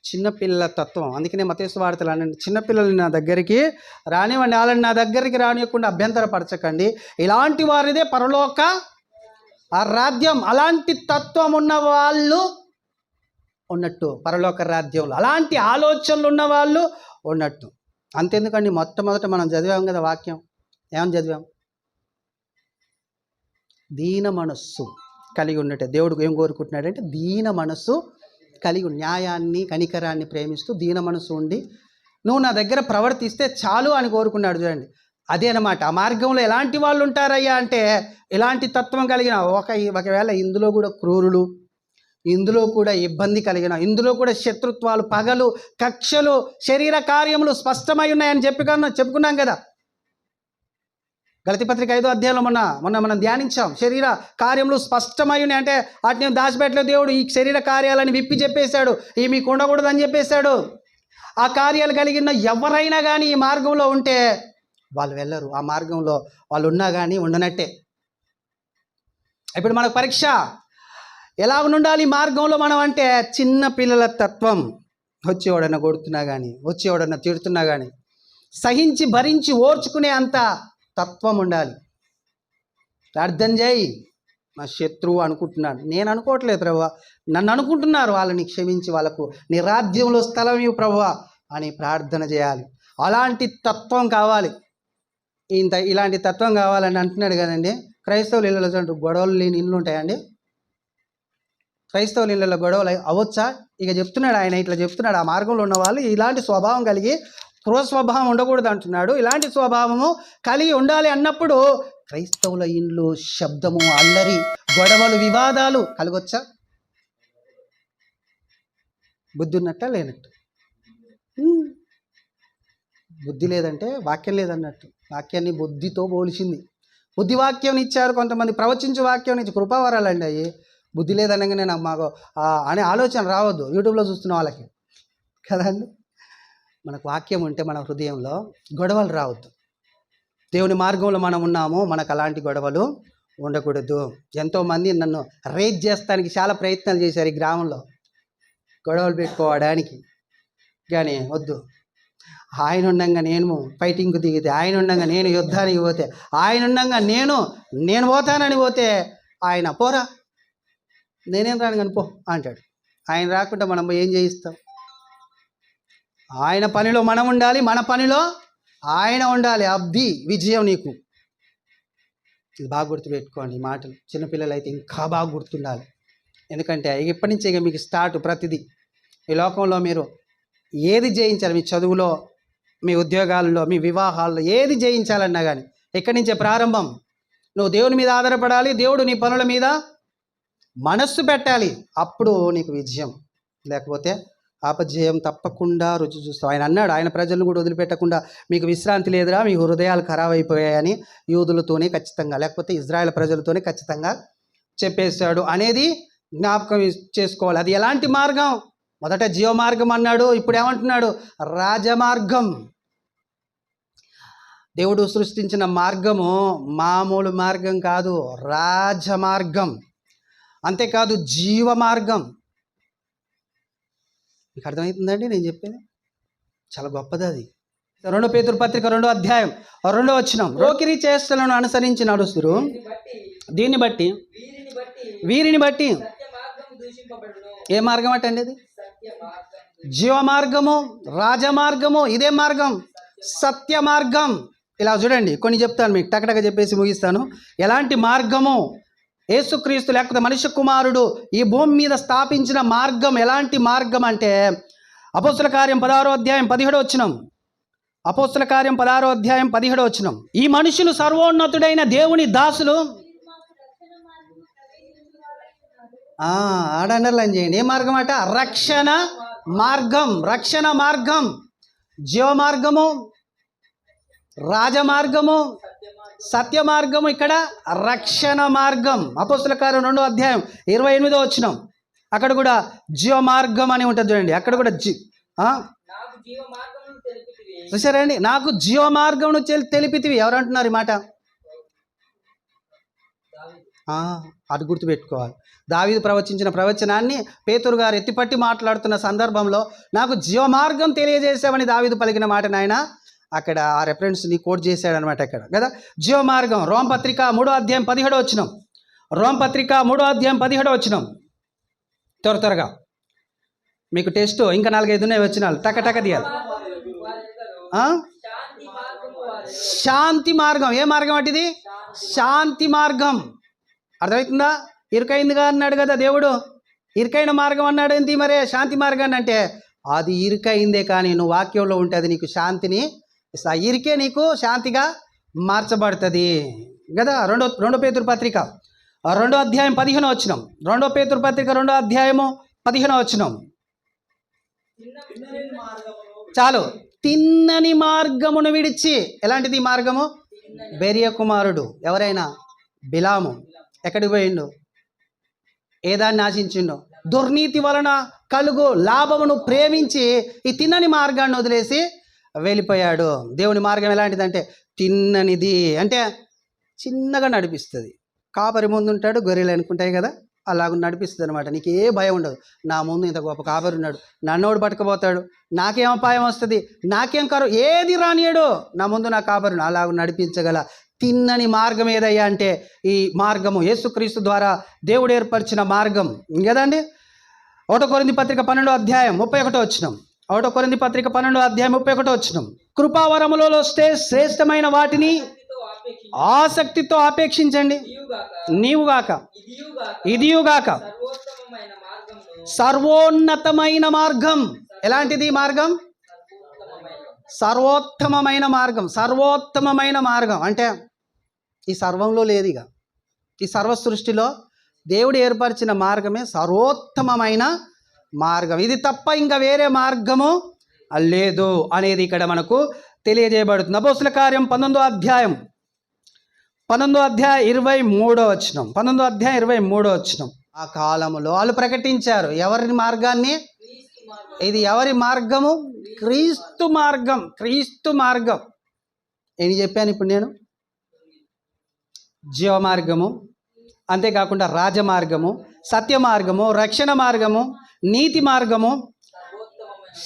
చిన్నపిల్లల తత్వం. అందుకనే మత్తయి సువార్తలో అనండి, చిన్నపిల్లలు నా దగ్గరికి రానివ్వండి, వాళ్ళని నా దగ్గరికి రానివ్వకుండా అభ్యంతరపరచకండి, ఇలాంటి వారిదే పరలోక ఆ రాజ్యం. అలాంటి తత్వం ఉన్న వాళ్ళు ఉన్నట్టు పరలోక రాజ్యంలో, అలాంటి ఆలోచనలు ఉన్న వాళ్ళు ఉన్నట్టు. అంతెందుకండి, మొట్టమొదట మనం చదివాం కదా వాక్యం. ఏమని చదివాం? దీన మనస్సు కలిగి ఉన్నట్టే. దేవుడు ఏం కోరుకుంటున్నాడంటే దీన మనస్సు కలిగి, న్యాయాన్ని కనికరాన్ని ప్రేమిస్తూ దీన మనస్సు ఉండి నువ్వు నా దగ్గర ప్రవర్తిస్తే చాలు అని కోరుకున్నాడు. చూడండి, అదే అన్నమాట. ఆ మార్గంలో ఎలాంటి వాళ్ళు ఉంటారయ్యా అంటే ఇలాంటి తత్వం కలిగిన, ఒకవేళ ఇందులో కూడా క్రూరులు, ఇందులో కూడా ఇబ్బంది కలిగిన, ఇందులో కూడా శత్రుత్వాలు, పగలు, కక్షలు, శరీర కార్యములు స్పష్టమై ఉన్నాయని చెప్పుకున్నాం కదా. గలతీ పత్రిక 5వ అధ్యాయంలో మొన్న మనం ధ్యానించాం. శరీర కార్యములు స్పష్టమై ఉన్నాయి అంటే వాటిని దాచిపెట్టలే దేవుడు. ఈ శరీర కార్యాలని విప్పి చెప్పేశాడు, ఇవి మీకు ఉండకూడదని చెప్పేశాడు. ఆ కార్యాలు కలిగిన ఎవరైనా కానీ ఈ మార్గంలో ఉంటే వాళ్ళు వెళ్ళరు. ఆ మార్గంలో వాళ్ళు ఉన్నా కానీ ఉండనట్టే. ఇప్పుడు మనకు పరీక్ష ఎలా ఉండాలి ఈ మార్గంలో మనం అంటే, చిన్న పిల్లల తత్వం. వచ్చి ఎవడన్నా కొడుతున్నా కానీ, వచ్చి ఎవడన్నా తిడుతున్నా కానీ సహించి భరించి ఓర్చుకునే అంత తత్వం ఉండాలి. ప్రార్థన చేయి, నా శత్రువు అనుకుంటున్నాడు. నేను అనుకోవట్లేదు ప్రభువా, నన్ను అనుకుంటున్నారు. వాళ్ళని క్షమించి వాళ్ళకు నీ రాజ్యంలో స్థలం ఇవ్వు ప్రభువా అని ప్రార్థన చేయాలి. అలాంటి తత్వం కావాలి. ఇలాంటి తత్వం కావాలని అంటున్నాడు కదండి. క్రైస్తవుల ఇళ్ళలో చూడండి, గొడవలు లేని ఇళ్ళు ఉంటాయండి. క్రైస్తవుల ఇళ్ళలో గొడవలు అవ్వచ్చా? ఇక చెప్తున్నాడు ఆయన, ఇట్లా చెప్తున్నాడు, ఆ మార్గంలో ఉన్న వాళ్ళు ఇలాంటి స్వభావం కలిగి క్రూర స్వభావం ఉండకూడదు అంటున్నాడు. ఇలాంటి స్వభావము కలిగి ఉండాలి అన్నప్పుడు క్రైస్తవుల ఇండ్లు శబ్దము, అల్లరి, గొడవలు, వివాదాలు కలగొచ్చా? బుద్ధి ఉన్నట్ట లేనట్టు? బుద్ధి లేదంటే వాక్యం లేదన్నట్టు. వాక్యాన్ని బుద్ధితో పోల్చింది. బుద్ధి వాక్యం ఇచ్చారు కొంతమంది, ప్రవచించు వాక్యం నుంచి కృపావరాలండి అవి. బుద్ధి లేదనగానే నాకు మాకు అనే ఆలోచన రావద్దు యూట్యూబ్లో చూస్తున్న వాళ్ళకి కదండి. మనకు వాక్యం ఉంటే మన హృదయంలో గొడవలు రావద్దు. దేవుని మార్గంలో మనం ఉన్నాము, మనకు అలాంటి గొడవలు ఉండకూడదు. ఎంతోమంది నన్ను రేజ్ చేస్తానికి చాలా ప్రయత్నాలు చేశారు ఈ గ్రామంలో, గొడవలు పెట్టుకోవడానికి. కానీ వద్దు. ఆయన ఉండగా నేను ఫైటింగ్కి దిగితే, ఆయన ఉండగా నేను యుద్ధానికి పోతే, ఆయన ఉండగా నేను పోతానని పోతే ఆయన పోరా నేనేం రాను కానీ పో అంటాడు. ఆయన రాకుండా మనం ఏం చేయిస్తాం? ఆయన పనిలో మనం ఉండాలి, మన పనిలో ఆయన ఉండాలి. అబ్ది విజయం నీకు. ఇది బాగా గుర్తుపెట్టుకోండి ఈ మాటలు. చిన్నపిల్లలు అయితే ఇంకా బాగా గుర్తుండాలి. ఎందుకంటే ఇప్పటి నుంచే ఇక మీకు స్టార్ట్ ప్రతిదీ. ఈ లోకంలో మీరు ఏది జయించాలి, మీ చదువులో, మీ ఉద్యోగాల్లో, మీ వివాహాల్లో ఏది జయించాలన్నా కానీ ఎక్కడి నుంచే ప్రారంభం. నువ్వు దేవుని మీద ఆధారపడాలి, దేవుడు నీ పనుల మీద మనస్సు పెట్టాలి, అప్పుడు నీకు విజయం. లేకపోతే అపజయం తప్పకుండా రుచి చూస్తావు. ఆయన అన్నాడు, ఆయన ప్రజలను కూడా వదిలిపెట్టకుండా మీకు విశ్రాంతి లేదురా, మీ హృదయాలు ఖరాబ్ అయిపోయాయని యూదులతోనే ఖచ్చితంగా, లేకపోతే ఇజ్రాయెల్ ప్రజలతోనే ఖచ్చితంగా చెప్పేశాడు అనేది జ్ఞాపకం చేసుకోవాలి. అది ఎలాంటి మార్గం? మొదట జీవ మార్గం అన్నాడు, ఇప్పుడు ఏమంటున్నాడు? రాజమార్గం. దేవుడు సృష్టించిన మార్గము మామూలు మార్గం కాదు, రాజమార్గం. అంతేకాదు జీవ మార్గం. మీకు అర్థమవుతుందండి నేను చెప్పేది? చాలా గొప్పది అది. 2 పేతురు పత్రిక 2వ అధ్యాయం 2వ వచనం, రోకిరి చేష్టలను అనుసరించి నడుస్తురు, దీన్ని బట్టి వీరిని బట్టి ఏ మార్గం అటండి? అది జీవ మార్గము, రాజమార్గము. ఇదే మార్గం సత్య మార్గం. ఇలా చూడండి, కొన్ని చెప్తాను మీకు, టకటక చెప్పేసి ముగిస్తాను. ఎలాంటి మార్గము? యేసుక్రీస్తు లేకపోతే మనిషి కుమారుడు ఈ భూమి మీద స్థాపించిన మార్గం ఎలాంటి మార్గం అంటే అపోస్తల కార్యం 16వ అధ్యాయం 17వ వచనం. అపోస్తల కార్యం 16వ అధ్యాయం 17వ వచనం. ఈ మనుషులు సర్వోన్నతుడైన దేవుని దాసులు. అండర్లైన్ చేయండి. ఏ మార్గం అట? రక్షణ మార్గం. రక్షణ మార్గం, జీవ మార్గము, రాజమార్గము, సత్య మార్గము. ఇక్కడ రక్షణ మార్గం. అపోస్తల కార్యం 2వ అధ్యాయం 28వ వచనం. అక్కడ కూడా జీవ మార్గం అని ఉంటుంది చూడండి. అక్కడ కూడా చూసారండి, నాకు జీవ మార్గమును తెలిపితివి. ఎవరు అంటున్నారు ఈ మాట? అది గుర్తుపెట్టుకోవాలి. దావీదు ప్రవచించిన ప్రవచనాన్ని పేతురు గారు ఎత్తిపట్టి మాట్లాడుతున్న సందర్భంలో నాకు జీవ మార్గం తెలియజేసావని దావీదు పలికిన మాట నాయన అక్కడ ఆ రెఫరెన్స్ని కోట్ చేశాడనమాట ఇక్కడ కదా. జీవ మార్గం. రోమపత్రిక 3వ అధ్యాయం 17వ వచనం. రోమపత్రిక 3వ అధ్యాయం 17వ వచనం. త్వరగా మీకు టెస్ట్ ఇంకా 4-5 ఉన్నాయి వచనాలు, టక తీయాలి. శాంతి మార్గం. ఏ మార్గం అంటే ఇది? శాంతి మార్గం. అర్థమవుతుందా? ఇరుకైందిగా అన్నాడు కదా దేవుడు, ఇరుకైన మార్గం అన్నాడు. ఏంటి మరే శాంతి మార్గాన్ని అంటే? అది ఇరుకైందే, కానీ నువ్వు వాక్యంలో ఉంటే అది నీకు శాంతిని ఇస్తా. ఇరికే నీకు శాంతిగా మార్చబడుతుంది కదా. రెండో పేతురు పత్రిక 2వ అధ్యాయం 15వ వచనం. 2 పేతురు పత్రిక 2వ అధ్యాయము 15వ వచనం. చాలు. తిన్నని మార్గమును విడిచి. ఎలాంటిది మార్గము? బెరియా కుమారుడు ఎవరైనా బిలాము ఎక్కడికి పోయిండు? ఏ దాన్ని ఆశించిండు? దుర్నీతి వలన కలుగు లాభమును ప్రేమించి ఈ తిన్నని మార్గాన్ని వదిలేసి వెళ్ళిపోయాడు. దేవుని మార్గం ఎలాంటిదంటే తిన్ననిది, అంటే చిన్నగా నడిపిస్తుంది. కాపరి ముందు ఉంటాడు, గొర్రెలు అనుకుంటాయి కదా, అలాగ నడిపిస్తుంది అనమాట. నీకు ఏ భయం ఉండదు. నా ముందు ఇంత గొప్ప కాపరి ఉన్నాడు, నన్నోడు పట్టుకుపోతాడు, నాకేం అపాయం వస్తుంది, నాకేం కరువు, ఏది రానియడు, నా ముందు నా కాపరిని అలాగ నడిపించగల తిన్నని మార్గం ఏదయ్యా అంటే ఈ మార్గము యేసుక్రీస్తు ద్వారా దేవుడు ఏర్పరిచిన మార్గం కదండి. 1 కొరింథీ పత్రిక 12వ అధ్యాయం 31వ వచనం. 1 కొరింథీ పత్రిక 12వ అధ్యాయం 31వ వచనం. కృపావరములలో శ్రేష్టమైన వాటిని ఆసక్తితో ఆపేక్షించండి. నీవుగాక ఇదియుగాక సర్వోన్నతమైన మార్గం. ఎలాంటిది మార్గం? సర్వోత్తమమైన మార్గం. సర్వోత్తమమైన మార్గం అంటే ఈ సర్వంలో లేదు. ఇక ఈ సర్వ సృష్టిలో దేవుడు ఏర్పరిచిన మార్గమే సర్వోత్తమమైన మార్గం. ఇది తప్ప ఇంకా వేరే మార్గము లేదు అనేది ఇక్కడ మనకు తెలియజేయబడుతుంది. అపోస్తుల కార్యం 19వ అధ్యాయం 23వ వచనం. 19వ అధ్యాయం 23వ వచనం. ఆ కాలములో వాళ్ళు ప్రకటించారు ఎవరి మార్గాన్ని? ఇది ఎవరి మార్గము? క్రీస్తు మార్గం. క్రీస్తు మార్గం ఏం చెప్పాను ఇప్పుడు నేను? జీవ మార్గము, అంతేకాకుండా రాజమార్గము, సత్య మార్గము, రక్షణ మార్గము, నీతి మార్గము,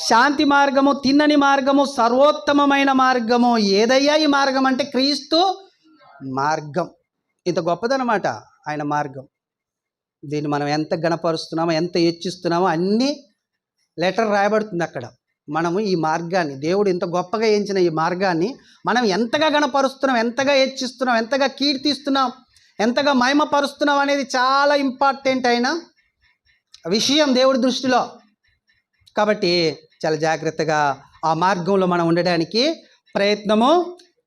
శాంతి మార్గము, తిన్నని మార్గము, సర్వోత్తమమైన మార్గము. ఏదయ్యా ఈ మార్గం అంటే క్రీస్తు మార్గం. ఇంత గొప్పదనమాట ఆయన మార్గం. దీన్ని మనం ఎంత గణపరుస్తున్నామో, ఎంత హెచ్చిస్తున్నామో అన్నీ లెటర్ రాయబడుతుంది అక్కడ. మనము ఈ మార్గాన్ని, దేవుడు ఇంత గొప్పగా ఎంచిన ఈ మార్గాన్ని మనం ఎంతగా గణపరుస్తున్నాం, ఎంతగా హెచ్చిస్తున్నాం, ఎంతగా కీర్తిస్తున్నాం, ఎంతగా మహిమపరుస్తున్నాం అనేది చాలా ఇంపార్టెంట్ అయిన విషయం దేవుడి దృష్టిలో. కాబట్టి చాలా జాగ్రత్తగా ఆ మార్గంలో మనం ఉండడానికి ప్రయత్నము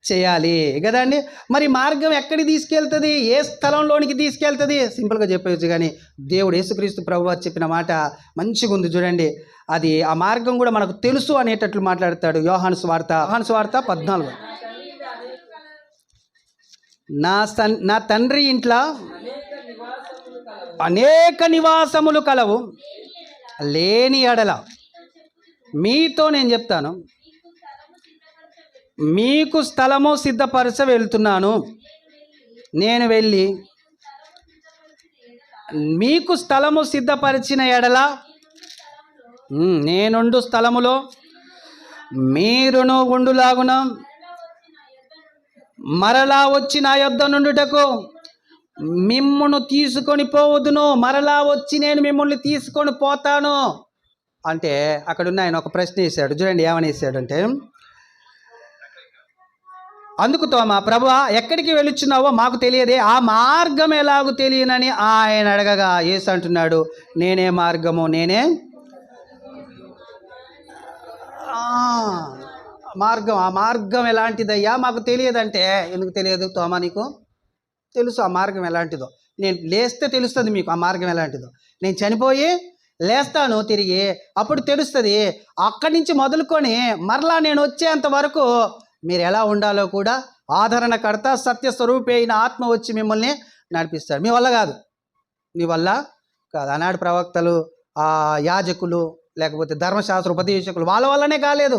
చేయాలి కదండి. మరి మార్గం ఎక్కడికి తీసుకెళ్తుంది? ఏ స్థలంలోనికి తీసుకెళ్తుంది? సింపుల్గా చెప్పవచ్చు, కానీ దేవుడు యేసుక్రీస్తు ప్రభువారు చెప్పిన మాట మంచిగా ఉంది చూడండి. అది ఆ మార్గం కూడా మనకు తెలుసు అనేటట్లు మాట్లాడతాడు. యోహాను సువార్త 14. నా తండ్రి ఇంట్లో అనేక నివాసములు కలవు, లేని ఎడల మీతో నేను చెప్తాను, మీకు స్థలము సిద్ధపరచ వెళ్తున్నాను. నేను వెళ్ళి మీకు స్థలము సిద్ధపరిచిన ఎడల నేనుండు స్థలములో మీరును ఉండులాగున మరలా వచ్చి నా యొద్ద నుండుటకు మిమ్మును తీసుకొని పోవదును. మరలా వచ్చి నేను మిమ్మల్ని తీసుకొని పోతాను అంటే అక్కడున్న ఆయన ఒక ప్రశ్న వేశాడు చూడండి. ఏమని వేసాడంటే, అందుకు తోమా, ప్రభువా ఎక్కడికి వెళ్ళుచున్నావో మాకు తెలియదే, ఆ మార్గం ఎలాగూ తెలియనని ఆయన అడగగా యేసు అంటున్నాడు, నేనే మార్గము, నేనే మార్గం. ఆ మార్గం ఎలాంటిదయ్యా మాకు తెలియదంటే, ఎందుకు తెలియదు తోమా? నీకు తెలుసు ఆ మార్గం ఎలాంటిదో. నేను లేస్తే తెలుస్తుంది మీకు ఆ మార్గం ఎలాంటిదో. నేను చనిపోయి లేస్తాను తిరిగి, అప్పుడు తెలుస్తుంది. అక్కడి నుంచి మొదలుకొని మరలా నేను వచ్చేంత వరకు మీరు ఎలా ఉండాలో కూడా ఆదరణకర్త సత్యస్వరూపి అయిన ఆత్మ వచ్చి మిమ్మల్ని నడిపిస్తాడు. మీ వల్ల కాదు, మీ వల్ల కాదు. ఆనాడు ప్రవక్తలు, యాజకులు, లేకపోతే ధర్మశాస్త్ర ఉపదేశకులు వాళ్ళ వల్లనే కాలేదు.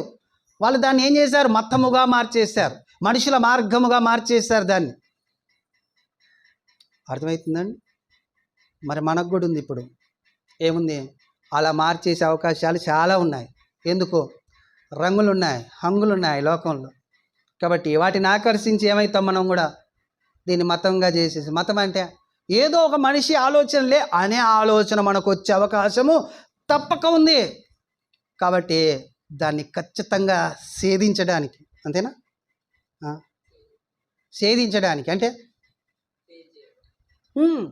వాళ్ళు దాన్ని ఏం చేశారు? మత్తముగా మార్చేశారు, మనుషుల మార్గముగా మార్చేశారు దాన్ని. అర్థమవుతుందండి? మరి మనకు కూడా ఉంది ఇప్పుడు. ఏముంది? అలా మార్చేసే అవకాశాలు చాలా ఉన్నాయి. ఎందుకు? రంగులు ఉన్నాయి, హంగులు ఉన్నాయి లోకంలో. కాబట్టి వాటిని ఆకర్షించి ఏమవుతాం మనం కూడా దీన్ని మతంగా చేసేసి, మతం అంటే ఏదో ఒక మనిషి ఆలోచనలే అనే ఆలోచన మనకు వచ్చే అవకాశము తప్పక ఉంది. కాబట్టి దాన్ని ఖచ్చితంగా ఛేదించడానికి, అంతేనా? ఛేదించడానికి అంటే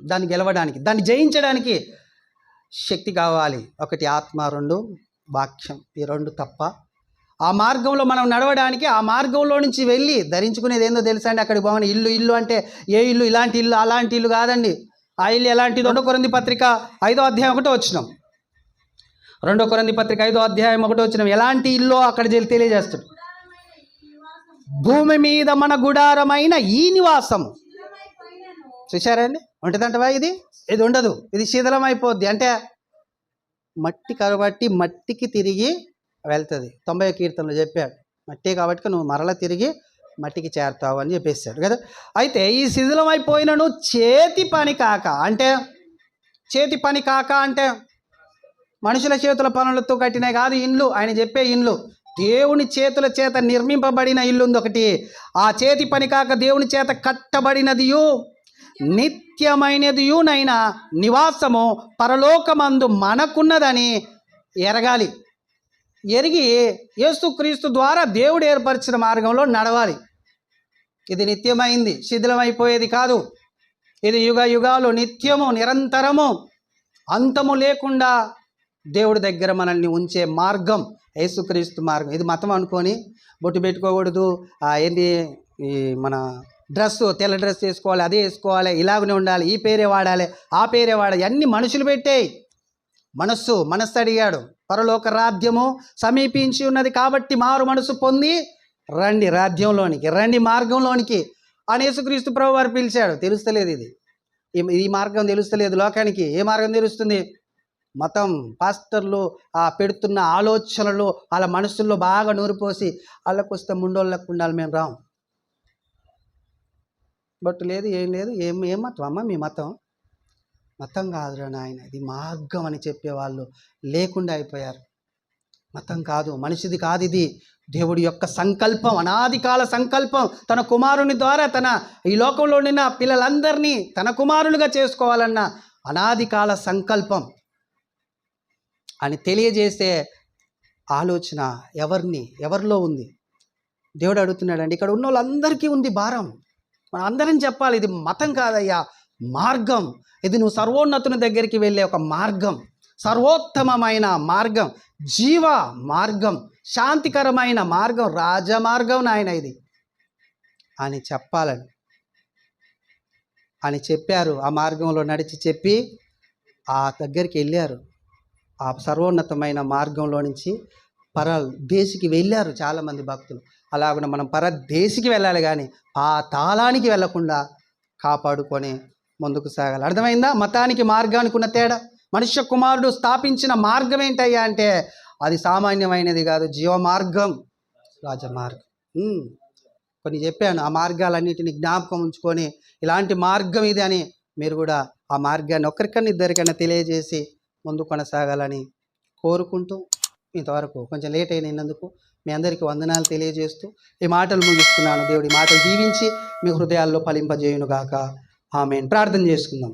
దాన్ని గెలవడానికి, దాన్ని జయించడానికి శక్తి కావాలి. ఒకటి ఆత్మ, 2 వాక్యం. ఈ 2 తప్ప ఆ మార్గంలో మనం నడవడానికి, ఆ మార్గంలో నుంచి వెళ్ళి ధరించుకునేది ఏందో తెలుసా అండి? అక్కడికి పోమని ఇల్లు అంటే ఏ ఇల్లు? ఇలాంటి ఇల్లు, అలాంటి ఇల్లు కాదండి. ఆ ఇల్లు ఎలాంటిది? 2 కొరింథీ పత్రిక 5వ అధ్యాయం 1వ వచనం. 2 కొరింథీ పత్రిక 5వ అధ్యాయం 1వ వచనం. ఎలాంటి ఇల్లు అక్కడ తెలియజేస్తాడు. భూమి మీద మన గుడారమైన ఈ నివాసం. చూశారండి? ఉంటుందంటవా? ఇది ఉండదు, ఇది శిథిలం అయిపోద్ది. అంటే మట్టి కరబట్టి మట్టికి తిరిగి వెళ్తుంది. 90వ కీర్తనలో చెప్పాడు, మట్టి కాబట్టి నువ్వు మరలా తిరిగి మట్టికి చేరుతావు అని చెప్పేశాడు కదా. అయితే ఈ శిథిలం అయిపోయినను చేతి పని కాక అంటే మనుషుల చేతుల పనులతో కట్టినాయి కాదు ఇండ్లు. ఆయన చెప్పే ఇండ్లు దేవుని చేతుల చేత నిర్మింపబడిన ఇల్లు ఉంది ఒకటి. ఆ చేతి పని కాక దేవుని చేత కట్టబడినదియు నిత్యమైనదియునైన నివాసము పరలోకమందు మనకున్నదని ఎరగాలి. ఎరిగి యేసుక్రీస్తు ద్వారా దేవుడు ఏర్పరిచిన మార్గంలో నడవాలి. ఇది నిత్యమైంది, శిథిలమైపోయేది కాదు. ఇది యుగ యుగాలు నిత్యము నిరంతరము అంతము లేకుండా దేవుడి దగ్గర మనల్ని ఉంచే మార్గం యేసుక్రీస్తు మార్గం. ఇది మతం అనుకొని బొట్టు పెట్టుకోకూడదు, ఏంటి ఈ మన తెల్ల డ్రెస్ వేసుకోవాలి, అదే వేసుకోవాలి, ఇలాగనే ఉండాలి, ఈ పేరే వాడాలి, ఆ పేరే వాడాలి, అన్ని మనుషులు పెట్టేయి. మనస్సు అడిగాడు, పరలోక రాజ్యము సమీపించి ఉన్నది కాబట్టి మారు మనసు పొంది రండి రాజ్యంలోనికి, రండి మార్గంలోనికి అని యేసుక్రీస్తు ప్రభు వారు పిలిచాడు. తెలుస్తలేదు ఇది, ఈ మార్గం తెలుస్తలేదు లోకానికి. ఏ మార్గం తెలుస్తుంది? మతం పాస్టర్లు పెడుతున్న ఆలోచనలు వాళ్ళ మనసుల్లో బాగా నూరిపోసి వాళ్ళకు వస్తే ముండోళ్ళకు ఉండాలి, మేము రాం, బట్టు లేదు, ఏం లేదు, ఏం మతం అమ్మ మీ మతం? మతం కాదురా నాయన, ఇది మార్గం అని చెప్పేవాళ్ళు లేకుండా అయిపోయారు. మతం కాదు, మనిషిది కాదు, ఇది దేవుడి యొక్క సంకల్పం, అనాది కాల సంకల్పం. తన కుమారుని ద్వారా ఈ లోకంలో ఉన్న పిల్లలందరినీ తన కుమారులుగా చేసుకోవాలన్న అనాది కాల సంకల్పం అని తెలియజేసే ఆలోచన ఎవరిలో ఉంది? దేవుడు అడుగుతున్నాడండి. ఇక్కడ ఉన్న వాళ్ళందరికీ ఉంది భారం. మనం అందరం చెప్పాలి, ఇది మతం కాదయ్యా, మార్గం. ఇది నువ్వు సర్వోన్నతుని దగ్గరికి వెళ్ళే ఒక మార్గం, సర్వోత్తమమైన మార్గం, జీవ మార్గం, శాంతికరమైన మార్గం, రాజమార్గం నాయన ఇది అని చెప్పాలని అని చెప్పారు. ఆ మార్గంలో నడిచి చెప్పి ఆ దగ్గరికి వెళ్ళారు. ఆ సర్వోన్నతమైన మార్గంలో నుంచి పరదేశికి వెళ్ళారు చాలామంది భక్తులు. అలాగనే మనం పరదేశికి వెళ్ళాలి, కానీ ఆ తాళానికి వెళ్ళకుండా కాపాడుకొని ముందుకు సాగాలి. అర్థమైందా? మతానికి మార్గానికి ఉన్న తేడా. మనుష్య కుమారుడు స్థాపించిన మార్గం ఏంటయ్యా అంటే అది సామాన్యమైనది కాదు, జీవ మార్గం, రాజమార్గం. కొన్ని చెప్పాను, ఆ మార్గాలన్నిటిని జ్ఞాపకం ఉంచుకొని ఇలాంటి మార్గం ఇది అని మీరు కూడా ఆ మార్గాన్ని ఒక్కరికన్నా ఇద్దరికన్నా తెలియజేసి ముందు కొనసాగాలని కోరుకుంటూ ఇంతవరకు కొంచెం లేట్ అయినందుకు మీ అందరికీ వందనాలు తెలియజేస్తూ ఈ మాటలు ముగిస్తున్నాను. దేవుడి మాటలు దీవించి మీ హృదయాల్లో ఫలింపజేయునుగాక. ఆమేన్. ప్రార్థన చేసుకుందాం.